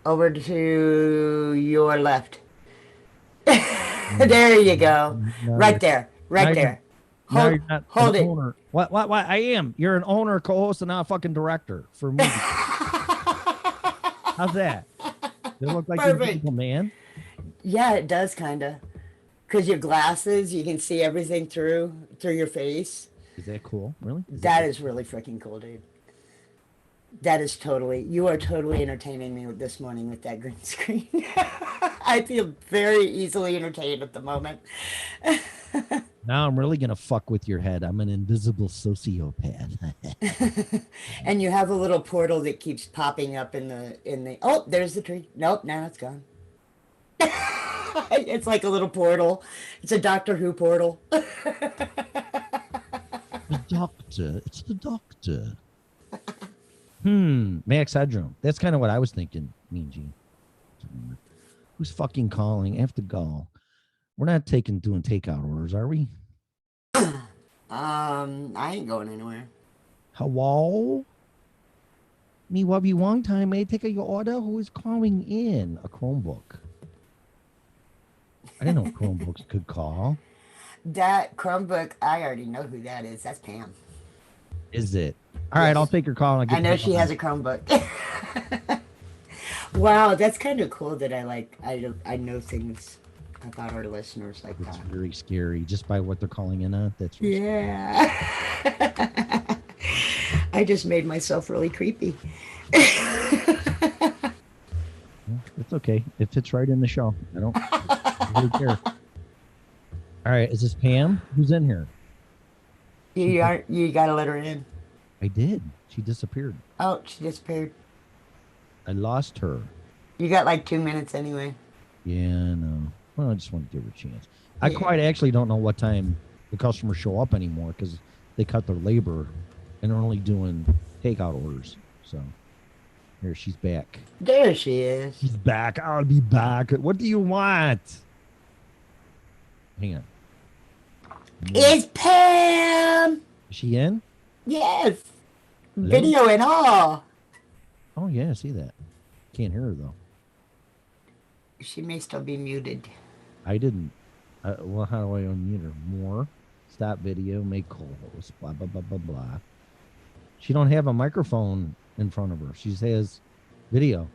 Over to your left. There you go. Right there. Right there. Hold it. Owner. What? I am. You're an owner, co-host, and not a fucking director for movies. How's that? They look like invisible, man. Yeah, it does kind of. Because your glasses, you can see everything through your face. Is that cool? Really? That is really freaking cool, dude. That is you are totally entertaining me this morning with that green screen. I feel very easily entertained at the moment. Now I'm really going to fuck with your head. I'm an invisible sociopath. And you have a little portal that keeps popping up in the, oh, there's the tree. Nope, now it's gone. It's like a little portal. It's a Doctor Who portal. The doctor. It's the doctor. Max Headroom. That's kind of what I was thinking, Mean Gene. Who's fucking calling? I have to go. We're not doing takeout orders, are we? I ain't going anywhere. Hello? Me Wubby Wong time. May I take your order? Who is calling in? A Chromebook. I didn't know Chromebooks could call. That Chromebook, I already know who that is. That's Pam. Is it? All right, I'll take her call. I know she has a Chromebook. Wow, that's kind of cool that I know things about our listeners like It's that. very scary just by what they're calling in on. That's really Yeah. I just made myself really creepy. It's okay. It fits right in the show. I don't really care. All right, is this Pam? Who's in here? You gotta let her in. I did. She disappeared. Oh, she disappeared. I lost her. You got like 2 minutes anyway. Yeah, no. Well, I just want to give her a chance. I Yeah. quite actually don't know what time the customers show up anymore because they cut their labor and are only doing takeout orders. So here, she's back. There she is. She's back. I'll be back. What do you want? Hang on. It's Pam. Is she in? Yes. Hello? Video and all. Oh, yeah, I see that. Can't hear her, though. She may still be muted. I didn't. Well, how do I unmute her? More. Stop video. Make co-host. Blah, blah, blah, blah, blah. She don't have a microphone in front of her. She has video.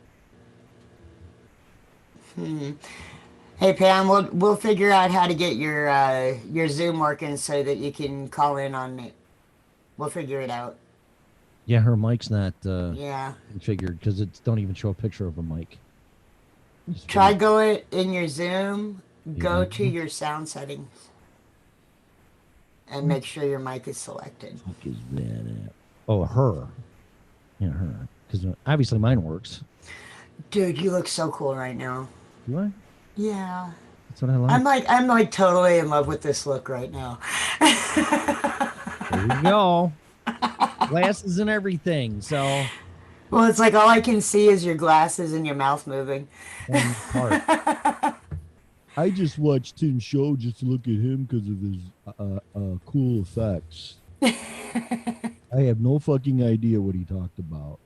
Hey Pam, we'll figure out how to get your Zoom working so that you can call in on it. We'll figure it out. Yeah, her mic's not Yeah. configured because it don't even show a picture of a mic. Try go in your Zoom, go Yeah. to your sound settings, and make sure your mic is selected. Fuck is that at? Oh, her. Yeah, her. Because obviously mine works. Dude, you look so cool right now. Do I? Yeah. That's what I like. I'm like totally in love with this look right now. There you go. Glasses and everything. So. Well, it's like all I can see is your glasses and your mouth moving. I just watched Tim's show just to look at him because of his cool effects. I have no fucking idea what he talked about.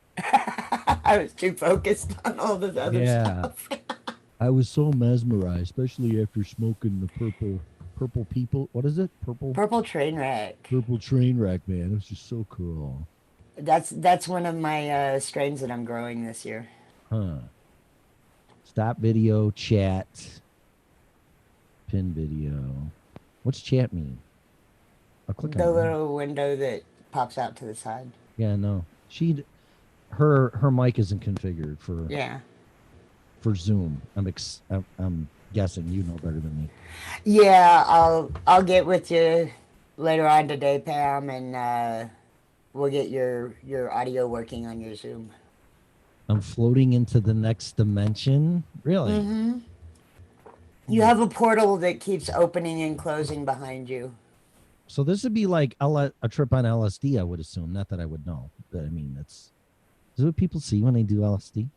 I was too focused on all this other stuff. I was so mesmerized, especially after smoking the purple people. What is it? Purple train wreck. Purple train wreck, man. It was just so cool. That's one of my strains that I'm growing this year. Huh. Stop video, chat, pin video. What's chat mean? I'll click The on it. little window that pops out to the side. Yeah, no. Her mic isn't configured for Yeah. for Zoom. I'm guessing you know better than me. Yeah, I'll get with you later on today, Pam, and we'll get your audio working on your Zoom. I'm floating into the next dimension. Really? Mm-hmm. You have a portal that keeps opening and closing behind you. So this would be like a trip on LSD, I would assume. Not that I would know, but I mean, is it what people see when they do LSD?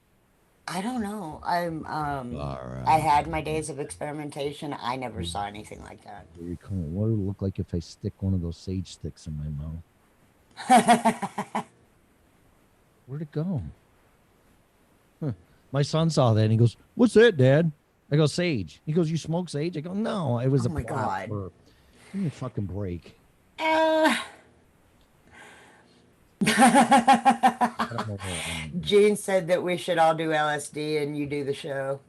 I don't know. Alright. I had my days of experimentation. I never saw anything like that. Very cool. What would it look like if I stick one of those sage sticks in my mouth? Where'd it go? Huh. My son saw that and he goes, "What's that, Dad?" I go, "Sage." He goes, "You smoke sage?" I go, "No, it was Oh a my prop God. for-" Give me a fucking break. Gene said that we should all do LSD and you do the show.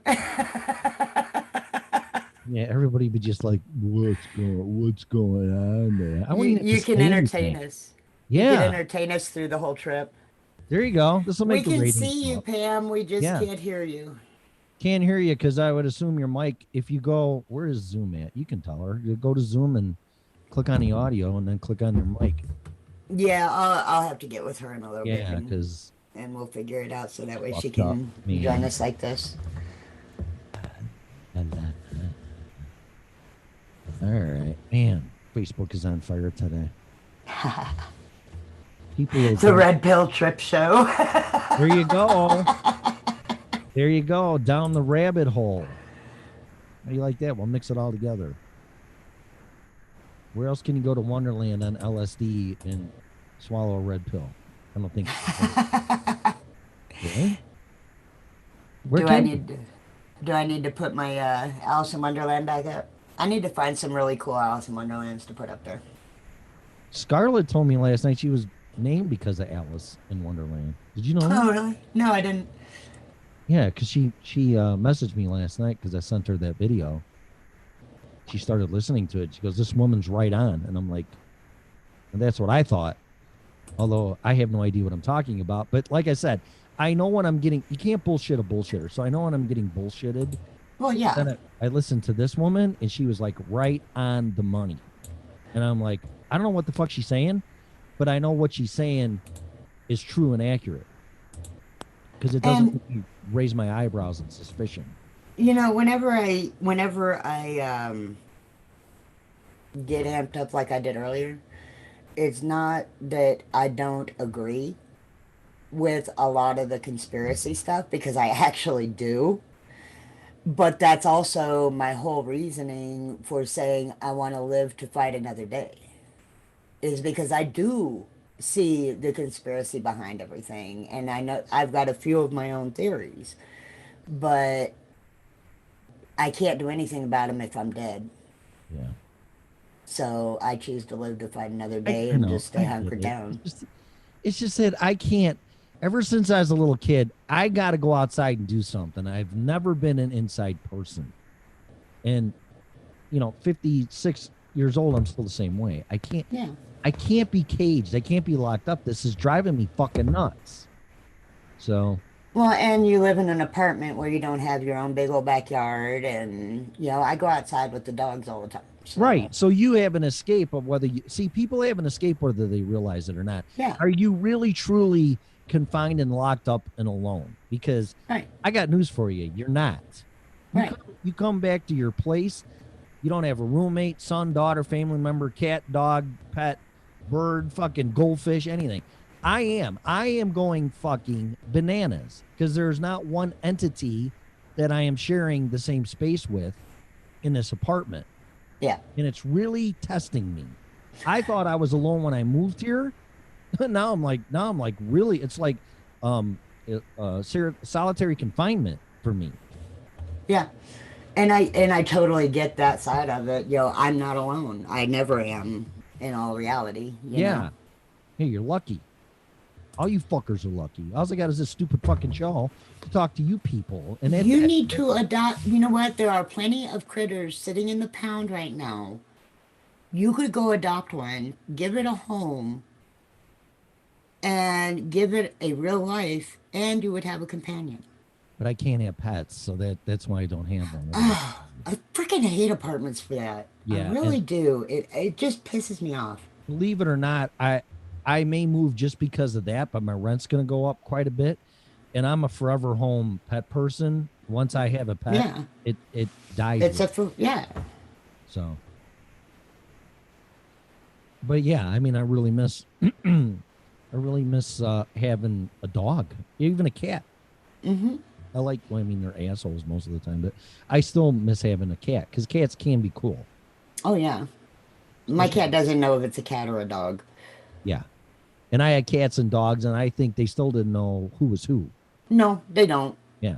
Yeah, everybody be just like, what's going on there? I wouldn't You have to can say entertain anything. us. You Yeah. can entertain us through the whole trip. There you go. This will We make the can ratings see go you, up. Pam. We just Yeah. can't hear you. Can't hear you because I would assume your mic, if you go, where is Zoom at? You can tell her. You go to Zoom and click on the audio and then click on your mic. Yeah, I'll have to get with her in a little bit. Yeah, because And we'll figure it out so that way she Fucked up, can man. join us like this. all right, man, Facebook is on fire today. People are The Red Pill Trip Show. There you go. There you go. Down the rabbit hole. How do you like that? We'll mix it all together. Where else can you go to Wonderland on LSD and swallow a red pill? I don't think. Really? Where Do I need to put my Alice in Wonderland back up? I need to find some really cool Alice in Wonderlands to put up there. Scarlett told me last night she was named because of Alice in Wonderland. Did you know that? Oh, really? No, I didn't. Yeah, because she messaged me last night because I sent her that video. She started listening to it. She goes, "This woman's right on," and I'm like, and that's what I thought. Although I have no idea what I'm talking about. But like I said, I know when I'm getting. You can't bullshit a bullshitter, so I know when I'm getting bullshitted. Well, yeah. Then I listened to this woman, and she was like right on the money, and I'm like, I don't know what the fuck she's saying, but I know what she's saying is true and accurate. Because it doesn't make me raise my eyebrows in suspicion. You know, whenever I get amped up like I did earlier, it's not that I don't agree with a lot of the conspiracy stuff, because I actually do. But that's also my whole reasoning for saying I want to live to fight another day, is because I do see the conspiracy behind everything, and I know I've got a few of my own theories, but I can't do anything about them if I'm dead. Yeah. So I choose to live to fight another day and just stay hunkered down. It's just that I can't. Ever since I was a little kid, I got to go outside and do something. I've never been an inside person. And, 56 years old, I'm still the same way. I can't. Yeah. I can't be caged. I can't be locked up. This is driving me fucking nuts. So. Well, and you live in an apartment where you don't have your own big old backyard, and I go outside with the dogs all the time. So. Right. So you have an escape of whether you see people have an escape whether they realize it or not. Yeah. Are you really truly confined and locked up and alone? Because I got news for you. You're not. You come back to your place. You don't have a roommate, son, daughter, family member, cat, dog, pet, bird, fucking goldfish, anything. I am going fucking bananas because there's not one entity that I am sharing the same space with in this apartment. Yeah. And it's really testing me. I thought I was alone when I moved here. Now I'm like really, it's like solitary confinement for me. Yeah. And I totally get that side of it. I'm not alone. I never am in all reality. You know? Hey, you're lucky. All you fuckers are lucky. All I got is this stupid fucking show to talk to you people. And you need to adopt. You know what? There are plenty of critters sitting in the pound right now. You could go adopt one, give it a home, and give it a real life, and you would have a companion. But I can't have pets, so that's why I don't have them. I freaking hate apartments for that. Yeah, I really do. It just pisses me off. Believe it or not, I may move just because of that, but my rent's going to go up quite a bit. And I'm a forever home pet person. Once I have a pet, it dies. It's So. But yeah, I mean, I really miss having a dog, even a cat. Mm-hmm. They're assholes most of the time, but I still miss having a cat because cats can be cool. Oh, yeah. My cat doesn't know if it's a cat or a dog. Yeah. And I had cats and dogs, and I think they still didn't know who was who. No, they don't. Yeah.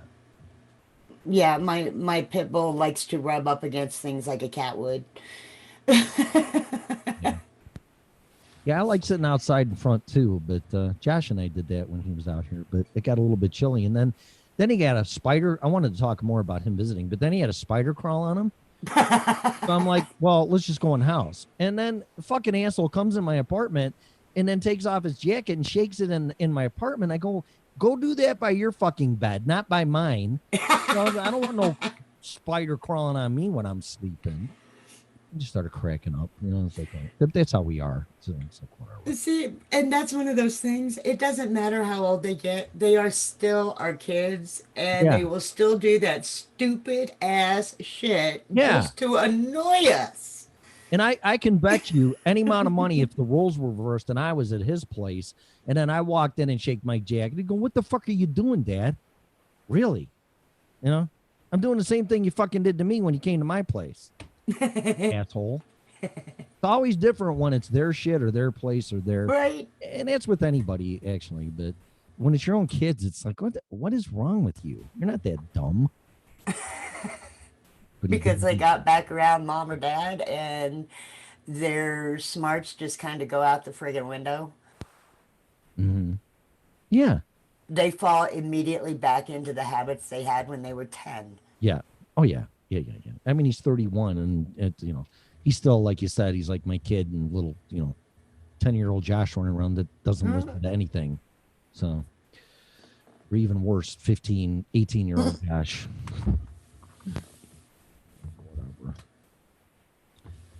Yeah, my pit bull likes to rub up against things like a cat would. Yeah, I like sitting outside in front too, but Josh and I did that when he was out here, but it got a little bit chilly. And then he got a spider. I wanted to talk more about him visiting, but then he had a spider crawl on him. So I'm like, well, let's just go in the house. And then the fucking asshole comes in my apartment and then takes off his jacket and shakes it in my apartment. I go do that by your fucking bed, not by mine. I don't want no spider crawling on me when I'm sleeping. I just started cracking up. It's like, that's how we are. It's like, whatever. See, and that's one of those things. It doesn't matter how old they get. They are still our kids, and they will still do that stupid ass shit just to annoy us. And I can bet you any amount of money if the roles were reversed and I was at his place and then I walked in and shake Mike jacket, he'd go, what the fuck are you doing, Dad? Really? You know, I'm doing the same thing you fucking did to me when you came to my place. Asshole. It's always different when it's their shit or their place or their right. And that's with anybody actually, but when it's your own kids, it's like, what is wrong with you? You're not that dumb. Because they got back around mom or dad and their smarts just kind of go out the friggin' window. Mm-hmm. Yeah. They fall immediately back into the habits they had when they were 10. Yeah. Oh yeah. Yeah. I mean, he's 31 and you know, he's still, like you said, he's like my kid and little, you know, 10-year-old Josh running around that doesn't listen to anything. So, or even worse, 15, 18-year-old Josh.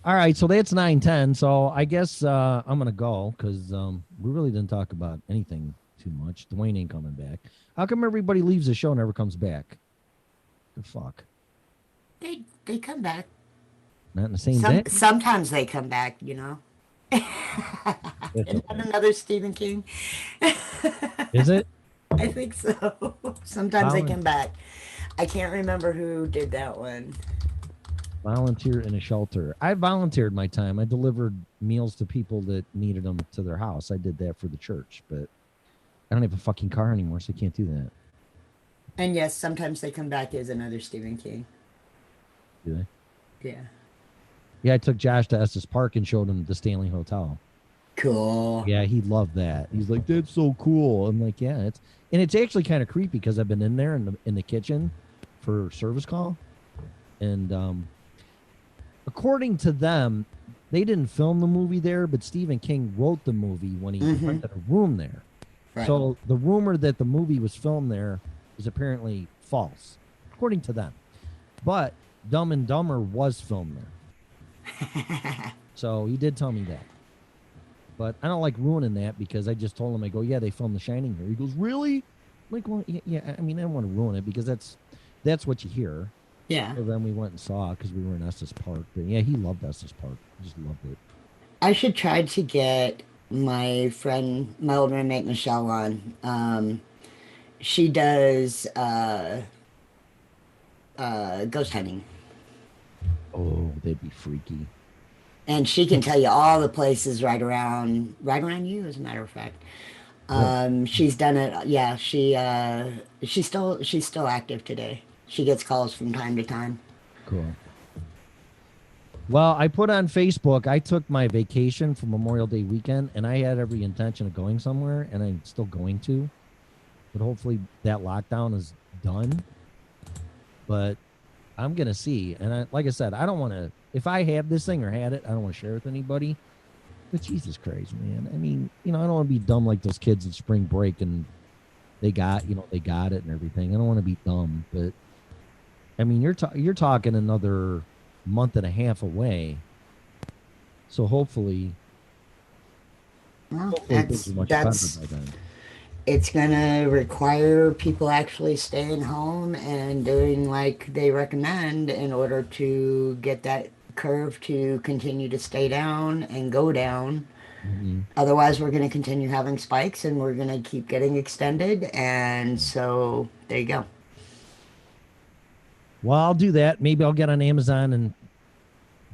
All right, so that's 9:10. So I guess I'm gonna go because we really didn't talk about anything too much. Dwayne ain't coming back. How come everybody leaves the show and never comes back? The fuck? They come back. Not in the same day. Sometimes they come back, you know. Isn't that another Stephen King? Is it? I think so. Sometimes they come back. I can't remember who did that one. Volunteer in a shelter. I volunteered my time. I delivered meals to people that needed them to their house. I did that for the church, but I don't have a fucking car anymore, so I can't do that. And yes, sometimes they come back as another Stephen King. Do they? Yeah. Yeah, I took Josh to Estes Park and showed him the Stanley Hotel. Cool. Yeah, he loved that. He's like, that's so cool. I'm like, yeah, it's actually kind of creepy because I've been in there in the kitchen for service call. And according to them, they didn't film the movie there, but Stephen King wrote the movie when he rented a room there. Right. So the rumor that the movie was filmed there is apparently false, according to them. But Dumb and Dumber was filmed there. So he did tell me that. But I don't like ruining that because I just told him, I go, yeah, they filmed The Shining here. He goes, really? I'm like, well, yeah, I mean, I don't want to ruin it because that's what you hear. Yeah. So then we went and saw it because we were in Estes Park. But yeah, he loved Estes Park. He just loved it. I should try to get my friend, my old roommate Michelle on. She does ghost hunting. Oh, they'd be freaky. And she can tell you all the places right around you, as a matter of fact. She's done it. Yeah, she's still active today. She gets calls from time to time. Cool. Well, I put on Facebook, I took my vacation for Memorial Day weekend, and I had every intention of going somewhere, and I'm still going to. But hopefully that lockdown is done. But I'm going to see. And like I said, I don't want to, if I have this thing or had it, I don't want to share it with anybody. But Jesus Christ, man. I mean, I don't want to be dumb like those kids in spring break and they got it and everything. I don't want to be dumb, but I mean, you're talking another month and a half away. So hopefully, It's going to require people actually staying home and doing like they recommend in order to get that curve to continue to stay down and go down. Mm-hmm. Otherwise, we're going to continue having spikes and we're going to keep getting extended. And so there you go. Well, I'll do that. Maybe I'll get on Amazon and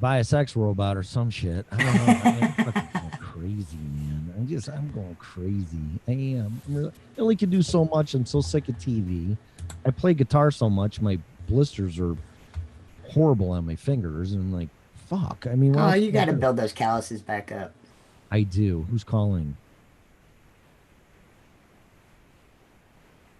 buy a sex robot or some shit. I don't know. I'm fucking going crazy, man. I'm going crazy. I am. I only can do so much. I'm so sick of TV. I play guitar so much. My blisters are horrible on my fingers. And I'm like, fuck. I mean, you got to build those calluses back up. I do. Who's calling?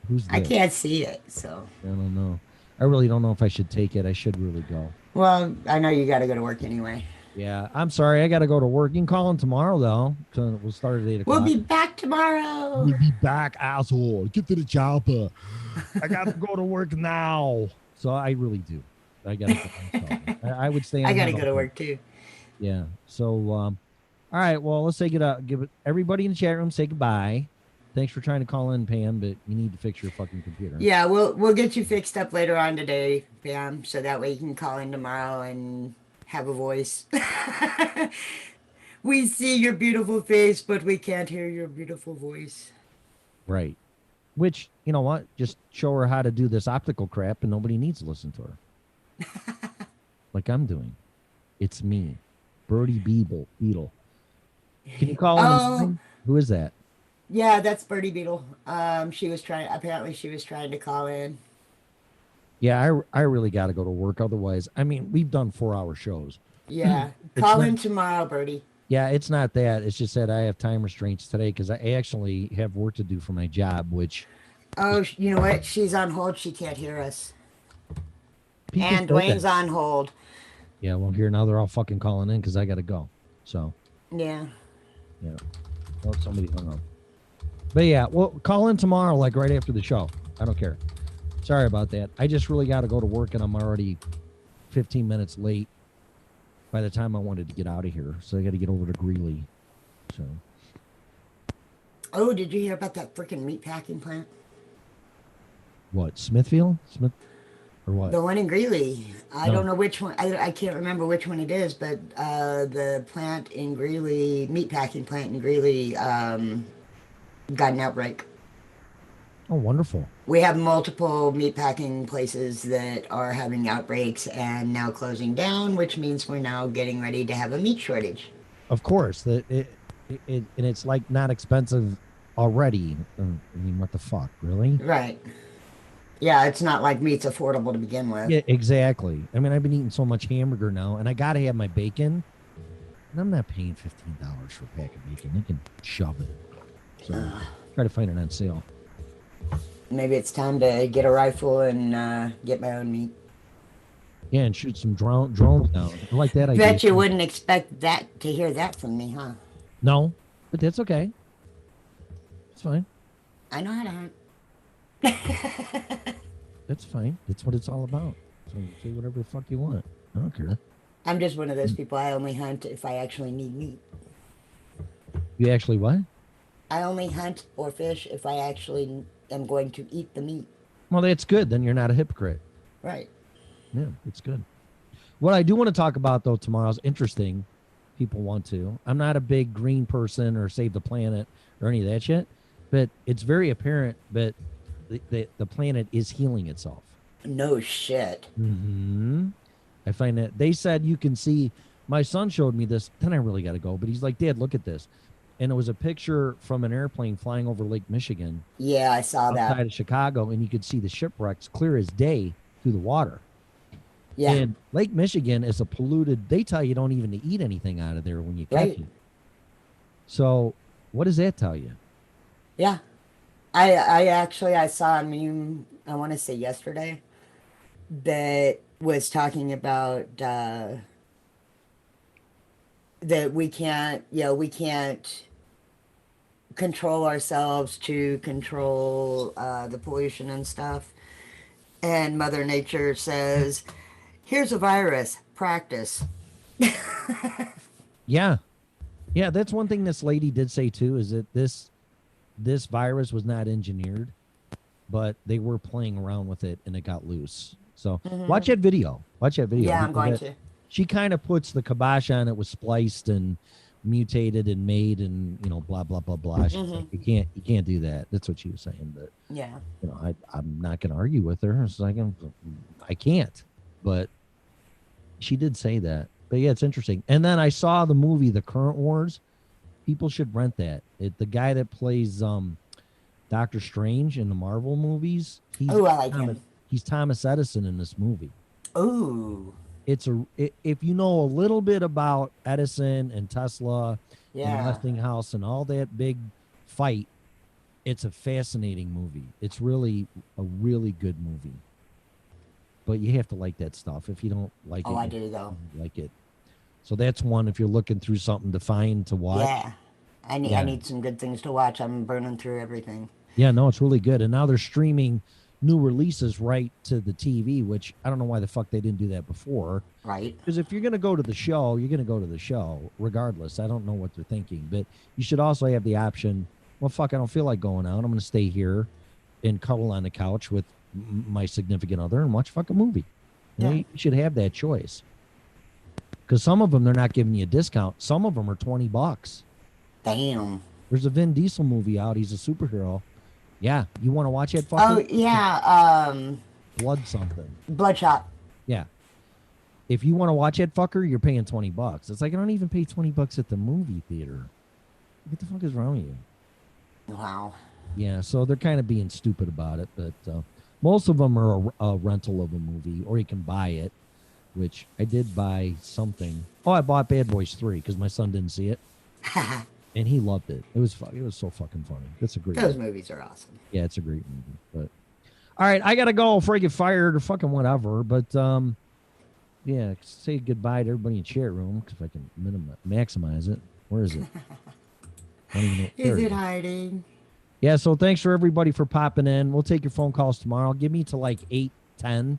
Who's this? I can't see it, so. I don't know. I really don't know if I should take it. I should really go. Well, I know you got to go to work anyway. Yeah, I'm sorry. I got to go to work. You can call in tomorrow, though. We'll start at 8 o'clock. We'll be back tomorrow. We'll be back, asshole. Get to the chopper. I got to go to work now. So I really do. I got to go. I would stay on. I got to go to work, too. Yeah. So, all right. Well, let's give it everybody in the chat room, say goodbye. Thanks for trying to call in, Pam, but you need to fix your fucking computer. Yeah, we'll get you fixed up later on today, Pam, so that way you can call in tomorrow and have a voice. We see your beautiful face, but we can't hear your beautiful voice. Right. Which, you know what? Just show her how to do this optical crap and nobody needs to listen to her. Like I'm doing. It's me, Birdie Beetle. Can you call him? Who is that? Yeah, that's Birdie Beetle. Apparently she was trying to call in. Yeah, I really got to go to work. Otherwise, I mean, we've done 4-hour shows. Yeah. Call in tomorrow, Birdie. Yeah, it's not that. It's just that I have time restraints today because I actually have work to do for my job, which... Oh, you know what? She's on hold. She can't hear us. People And say Dwayne's that. on hold. Yeah, well, here now they're all fucking calling in because I got to go. So, Yeah. yeah. Well, somebody hung up. But yeah, well, call in tomorrow, like right after the show. I don't care. Sorry about that. I just really got to go to work and I'm already 15 minutes late by the time I wanted to get out of here. So I got to get over to Greeley. So. Oh, did you hear about that freaking meat packing plant? What, Smithfield? Smith or what? The one in Greeley. I No. don't know which one. I can't remember which one it is, but the plant in Greeley, meatpacking plant in Greeley, got an outbreak. Oh, wonderful. We have multiple meatpacking places that are having outbreaks and now closing down, which means we're now getting ready to have a meat shortage. Of course. And it's like not expensive already. I mean, what the fuck, really? Right. Yeah, it's not like meat's affordable to begin with. Yeah, exactly. I mean, I've been eating so much hamburger now, and I got to have my bacon. And I'm not paying $15 for a pack of bacon. They can shove it. So try to find it on sale. Maybe it's time to get a rifle and get my own meat. Yeah, and shoot some drones down. I like that idea. Bet you wouldn't expect that to hear that from me, huh? No, but that's okay. It's fine. I know how to hunt. That's fine. That's what it's all about. So you say whatever the fuck you want. I don't care. I'm just one of those people. I only hunt if I actually need meat. You actually what? I only hunt or fish if I actually am going to eat the meat. Well, that's good. Then you're not a hypocrite. Right. Yeah, it's good. What I do want to talk about, though, tomorrow is interesting. People want to. I'm not a big green person or save the planet or any of that shit, but it's very apparent that the planet is healing itself. No shit. Mm-hmm. I find that they said you can see. My son showed me this. Then I really got to go. But he's like, Dad, look at this. And it was a picture from an airplane flying over Lake Michigan. Yeah, I saw that. Outside of Chicago, and you could see the shipwrecks clear as day through the water. Yeah. And Lake Michigan is a polluted. They tell you don't even to eat anything out of there when you catch Right. it. So, what does that tell you? Yeah. I saw a meme, I want to say yesterday, that was talking about that we can't control ourselves to control the pollution and stuff. And Mother Nature says, here's a virus, practice. Yeah. Yeah, that's one thing this lady did say too, is that this virus was not engineered, but they were playing around with it and it got loose. So watch that video. Watch that video. Yeah, I'm going Because to. She kind of puts the kibosh on it, was spliced and mutated and made and, you know, blah, blah, blah, blah. She's like, you can't do that. That's what she was saying. But, Yeah. you know, I'm not going to argue with her. It's like, I can't. But she did say that. But yeah, it's interesting. And then I saw the movie, The Current Wars. People should rent that. The guy that plays Doctor Strange in the Marvel movies. Oh, I like him. He's Thomas Edison in this movie. Ooh. If you know a little bit about Edison and Tesla Yeah. and Westinghouse and all that big fight, it's a fascinating movie. It's really a really good movie. But you have to like that stuff. If you don't like it, Oh, I you do though. don't like it. So that's one if you're looking through something to find to watch. Yeah. I need some good things to watch. I'm burning through everything. Yeah, no, it's really good. And now they're streaming new releases right to the TV, which I don't know why the fuck they didn't do that before. Right. Because if you're going to go to the show, you're going to go to the show regardless. I don't know what they're thinking. But you should also have the option, well, fuck, I don't feel like going out. I'm going to stay here and cuddle on the couch with my significant other and watch a fucking movie. You know, Yeah. you should have that choice. Because some of them they're not giving you a discount. Some of them are $20. Damn. There's a Vin Diesel movie out. He's a superhero. Yeah, you want to watch it? Oh yeah. Blood something. Bloodshot. Yeah. If you want to watch that fucker, you're paying $20. It's like I don't even pay $20 at the movie theater. What the fuck is wrong with you? Wow. Yeah, so they're kind of being stupid about it, but most of them are a rental of a movie, or you can buy it, which I did buy something. Oh, I bought Bad Boys 3 because my son didn't see it, and he loved it. It was so fucking funny. It's a great. Those movie. movies are awesome. Yeah, it's a great movie. But all right, I gotta go before I get fired or fucking whatever. But yeah, say goodbye to everybody in chat room if I can maximize it. Where is it? I don't even know. There Is it it is. hiding? Yeah, so thanks for everybody for popping in. We'll take your phone calls tomorrow. Give me to like 8, 10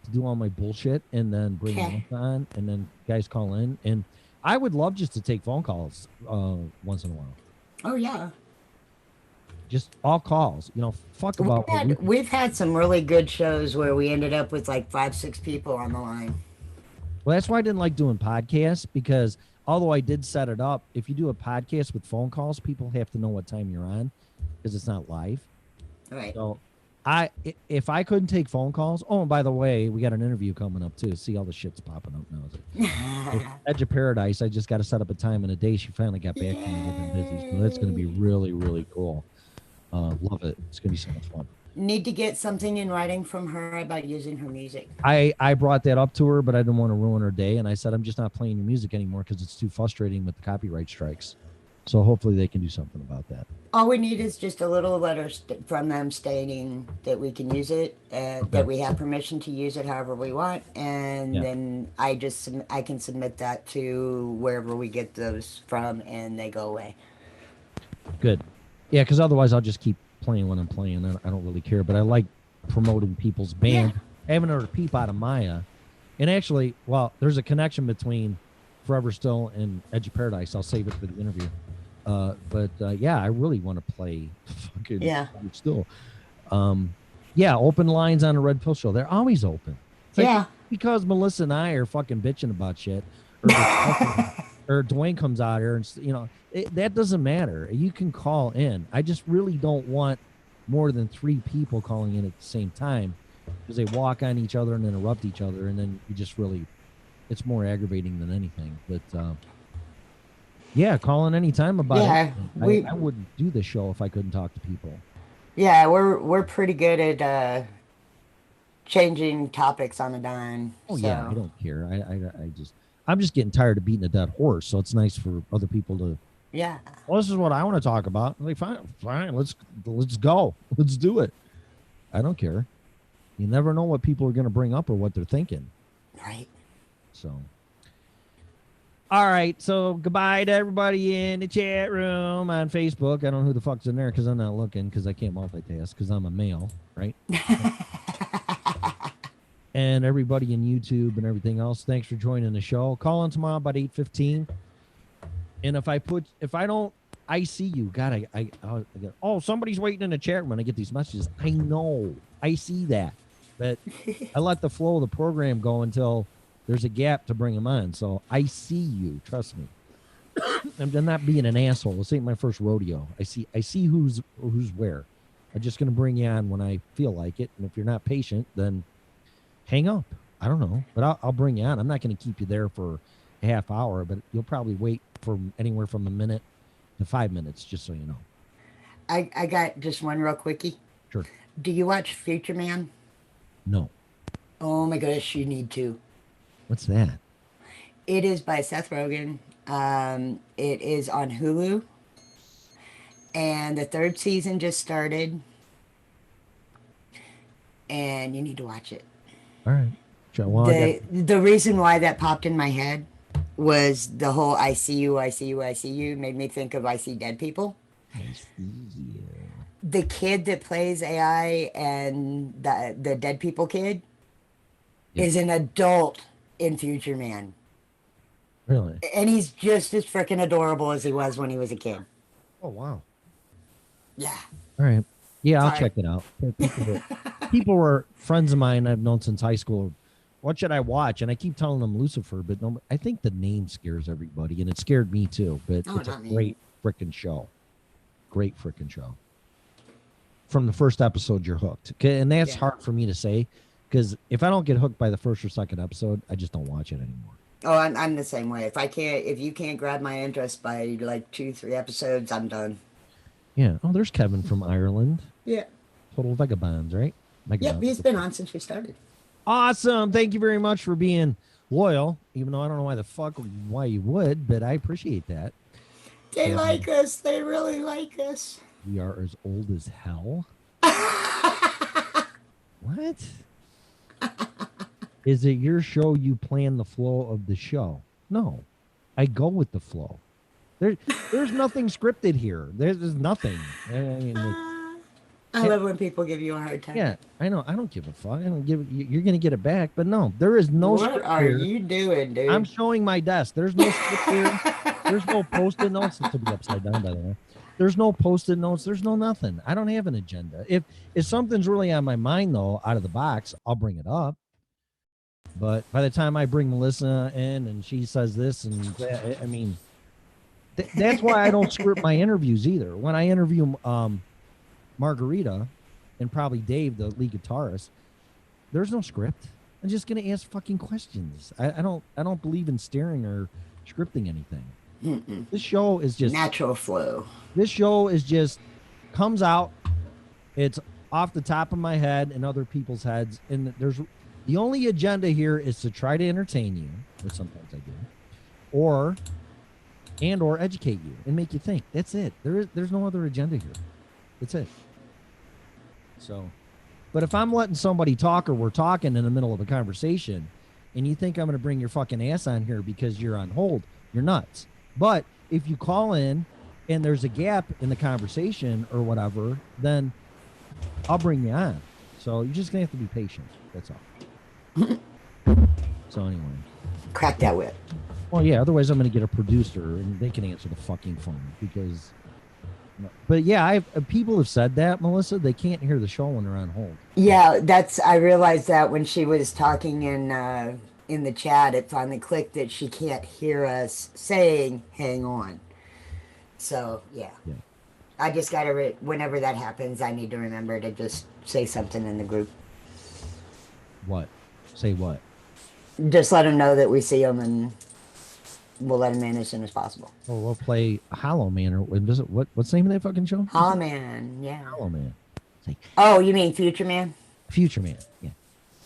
to do all my bullshit and then bring Okay. them on and then guys call in. And I would love just to take phone calls once in a while. Oh yeah. Just all calls. You know, fuck about what we- We've had some really good shows where we ended up with like 5, 6 people on the line. Well, that's why I didn't like doing podcasts because although I did set it up, if you do a podcast with phone calls, people have to know what time you're on because it's not live. Right. So if I couldn't take phone calls, oh, and by the way, we got an interview coming up too. See all the shit's popping up now. Edge of Paradise, I just got to set up a time and a day. She finally got back to me. I've been busy. So that's going to be really, really cool. Love it. It's going to be so much fun. Need to get something in writing from her about using her music. I brought that up to her, but I didn't want to ruin her day. And I said, I'm just not playing your music anymore because it's too frustrating with the copyright strikes. So hopefully they can do something about that. All we need is just a little letter from them stating that we can use it, that we have permission to use it however we want, and Yeah. then I can submit that to wherever we get those from, and they go away. Good. Yeah, because otherwise I'll just keep playing when I'm playing. I don't really care, but I like promoting people's band. I haven't heard a peep out of Maya. And actually, well, there's a connection between Forever Still and Edge of Paradise. I'll save it for the interview. But yeah, I really want to play fucking Yeah. Forever Still. Yeah, open lines on a Red Pill Show. They're always open. It's like, Yeah. because Melissa and I are fucking bitching about shit, or Dwayne comes out here and that doesn't matter. You can call in. I just really don't want more than 3 people calling in at the same time because they walk on each other and interrupt each other, and then you just really, it's more aggravating than anything. But yeah, call in anytime about Yeah, it. I wouldn't do the show if I couldn't talk to people. Yeah, we're pretty good at changing topics on a dime. Oh so. yeah, I don't care. I'm just getting tired of beating a dead horse. So it's nice for other people to. Yeah. Well, this is what I want to talk about. I'm like, fine, let's go, let's do it. I don't care. You never know what people are going to bring up or what they're thinking. Right. So. All right, so goodbye to everybody in the chat room on Facebook. I don't know who the fuck's in there because I'm not looking because I can't multitask because I'm a male, right? And everybody in YouTube and everything else, thanks for joining the show. Call in tomorrow about 8:15. And if I don't, I see you. God, oh, somebody's waiting in the chat room when I get these messages. I know, I see that, but I let the flow of the program go until there's a gap to bring them on. So I see you. Trust me. I'm not being an asshole. This ain't my first rodeo. I see who's where. I'm just gonna bring you on when I feel like it. And if you're not patient, then hang up. I don't know, but I'll bring you on. I'm not gonna keep you there for a half hour, but you'll probably wait for anywhere from a minute to 5 minutes, just so you know. I got just one real quickie. Sure. Do you watch Future Man? No. Oh my gosh, you need to. What's that? It is by Seth Rogen. It is on Hulu. And the 3rd season just started. And you need to watch it. All right. Sure. Well, The reason why that popped in my head was the whole I see you, I see you, I see you made me think of I See Dead People. The kid that plays AI and the Dead People kid is an adult in Future Man. Really? And he's just as freaking adorable as he was when he was a kid. Oh, wow. Yeah. All right. Yeah, I'll Sorry. check it out. People were friends of mine I've known since high school what should I watch? And I keep telling them Lucifer, but no, I think the name scares everybody, and it scared me too. But Oh, it's a not me. great freaking show. Great freaking show. From the first episode, you're hooked. Okay, and that's Yeah. hard for me to say because if I don't get hooked by the first or second episode, I just don't watch it anymore. Oh, I'm the same way. If you can't grab my interest by like 2-3 episodes, I'm done. Yeah. Oh, there's Kevin from Ireland. Yeah. Total Vagabonds, right? Yep, Vagabonds. he's been on since we started. Awesome. Thank you very much for being loyal, even though I don't know why you would, but I appreciate that. They Yeah. like us. They really like us. We are as old as hell. What? Is it your show? You plan the flow of the show? No, I go with the flow. There's nothing scripted here. There's nothing. I mean, I love when people give you a hard time. yeah, I know. I don't give a fuck. I don't give. You're gonna get it back, but no, there is no. What script are here. you doing, dude? I'm showing my desk. There's no script here. There's no post-it notes. This will be upside down, by the way. There's no post-it notes. There's no nothing. I don't have an agenda. If something's really on my mind, though, out of the box, I'll bring it up. But by the time I bring Melissa in and she says this and that, I mean, that's why I don't script my interviews either. When I interview Margarita and probably Dave, the lead guitarist, there's no script. I'm just gonna ask fucking questions. I don't believe in staring or scripting anything. Mm-mm. This show is just natural flow. This show is just comes out. It's off the top of my head and other people's heads, and there's the only agenda here is to try to entertain you, which sometimes I do, or educate you and make you think. That's it. There's no other agenda here. That's it. So, but if I'm letting somebody talk or we're talking in the middle of a conversation, and you think I'm going to bring your fucking ass on here because you're on hold, you're nuts. But if you call in and there's a gap in the conversation or whatever, then I'll bring you on. So you're just gonna have to be patient. That's all. So anyway, crack that whip. Well, yeah. Otherwise, I'm gonna get a producer and they can answer the fucking phone because. But yeah, people have said that, Melissa. They can't hear the show when they're on hold. Yeah, I realized that when she was talking in the chat, it finally clicked that she can't hear us saying "hang on." So yeah. I just gotta whenever that happens, I need to remember to just say something in the group. What? Say what? Just let them know that we see them and we'll let them in as soon as possible. Well, we'll play Hollow Man or what's the name of that fucking show? Hollow Man, yeah. Hollow Man. Oh, you mean Future Man? Future Man, yeah.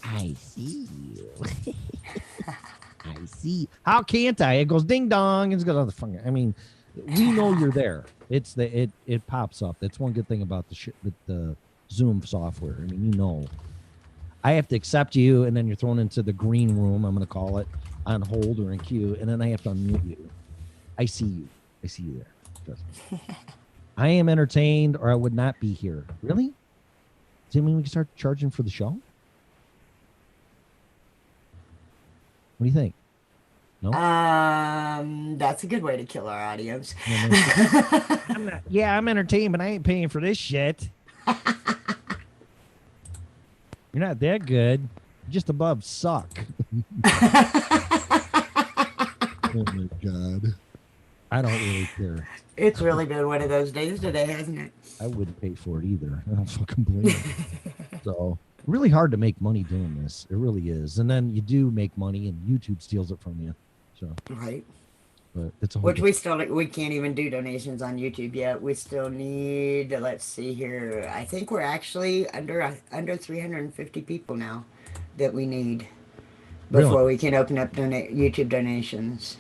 I see you. I see. How can't I? It goes ding dong. It's got other fucking. I mean, we know you're there. It's it pops up. That's one good thing about the Zoom software. I mean, you know, I have to accept you, and then you're thrown into the green room. I'm going to call it on hold or in queue, and then I have to unmute you. I see you. I see you there. Trust me. I am entertained, or I would not be here. Really? Does it mean we can start charging for the show? What do you think? No? That's a good way to kill our audience. I'm entertained, but I ain't paying for this shit. You're not that good. You're just above suck. Oh my God. I don't really care. It's really been one of those days today, hasn't it? I wouldn't pay for it either. I don't fucking blame you. So, really hard to make money doing this. It really is. And then you do make money and YouTube steals it from you. So, right. But it's a whole Which we can't even do donations on YouTube yet. We still need, let's see here. I think we're actually under 350 people now that we need before we can open up YouTube donations.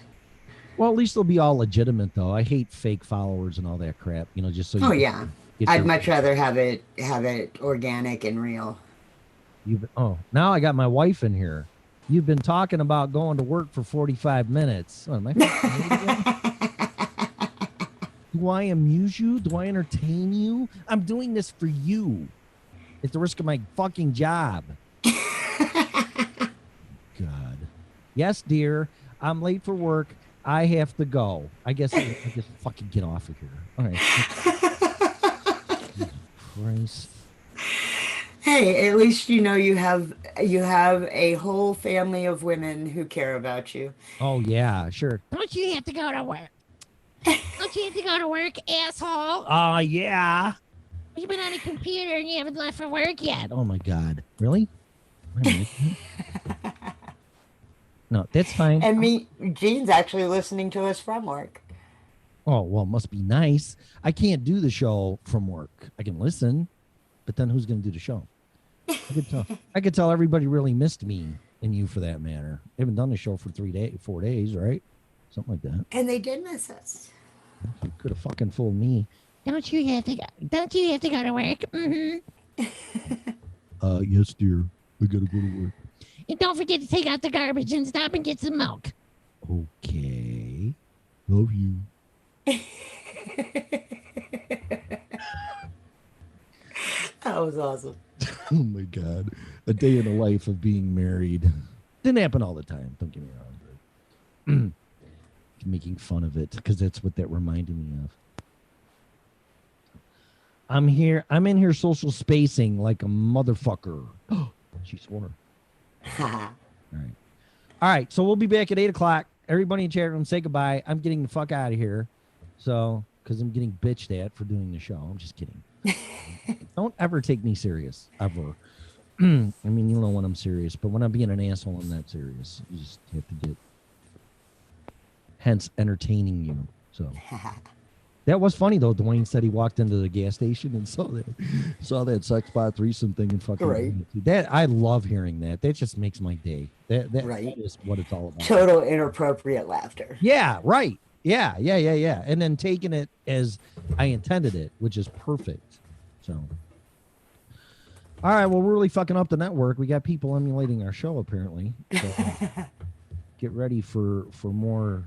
Well, at least they'll be all legitimate, though. I hate fake followers and all that crap. You know, just so. Oh yeah, I'd much rather have it organic and real. Now I got my wife in here. You've been talking about going to work for 45 minutes. What, am I do I amuse you? Do I entertain you? I'm doing this for you. At the risk of my fucking job. God. Yes, dear. I'm late for work. I have to go. I guess fucking get off of here. All right. Jesus Christ. Hey, at least you know you have a whole family of women who care about you. Oh yeah, sure. Don't you have to go to work? Don't you have to go to work, asshole? Yeah. You've been on a computer and you haven't left for work yet. Oh my God. Really? No, that's fine. And Gene's actually listening to us from work. Oh, well, it must be nice. I can't do the show from work. I can listen, but then who's going to do the show? I could tell everybody really missed me and you for that matter. They haven't done the show for 4 days, right? Something like that. And they did miss us. You could have fucking fooled me. Don't you have to go to work? Mm-hmm. Yes, dear. We gotta go to work. And don't forget to take out the garbage and stop and get some milk. Okay. Love you. That was awesome. Oh my God. A day in the life of being married. Didn't happen all the time. Don't get me wrong. But making fun of it because that's what that reminded me of. I'm in here social spacing like a motherfucker. She swore. All right. So we'll be back at 8 o'clock. Everybody in chat room, say goodbye. I'm getting the fuck out of here. So, because I'm getting bitched at for doing the show. I'm just kidding. Don't ever take me serious. Ever. I mean, you know when I'm serious, but when I'm being an asshole, I'm not serious. You just have to get. Hence, entertaining you. So. That was funny though. Dwayne said he walked into the gas station and saw that sex bot threesome thing and fucking Right. That I love hearing that. That just makes my day. That Right. is what it's all about. Total inappropriate laughter. Yeah, right. Yeah. And then taking it as I intended it, which is perfect. So all right, well, we're really fucking up the network. We got people emulating our show apparently. So get ready for more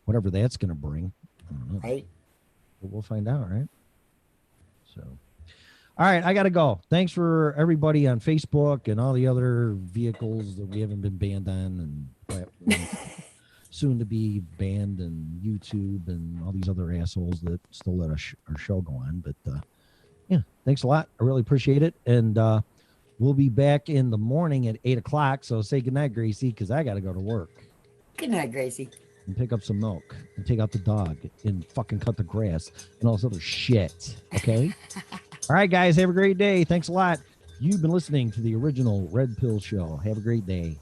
whatever that's gonna bring. I don't know. Right. But we'll find out, right? So, all right, I got to go. Thanks for everybody on Facebook and all the other vehicles that we haven't been banned on and soon to be banned and YouTube and all these other assholes that still let our show go on. But yeah, thanks a lot. I really appreciate it. And we'll be back in the morning at 8 o'clock. So say goodnight, Gracie, because I got to go to work. Good night, Gracie. And pick up some milk and take out the dog and fucking cut the grass and all this other shit. Okay. All right, guys. Have a great day. Thanks a lot. You've been listening to the original Red Pill Show. Have a great day.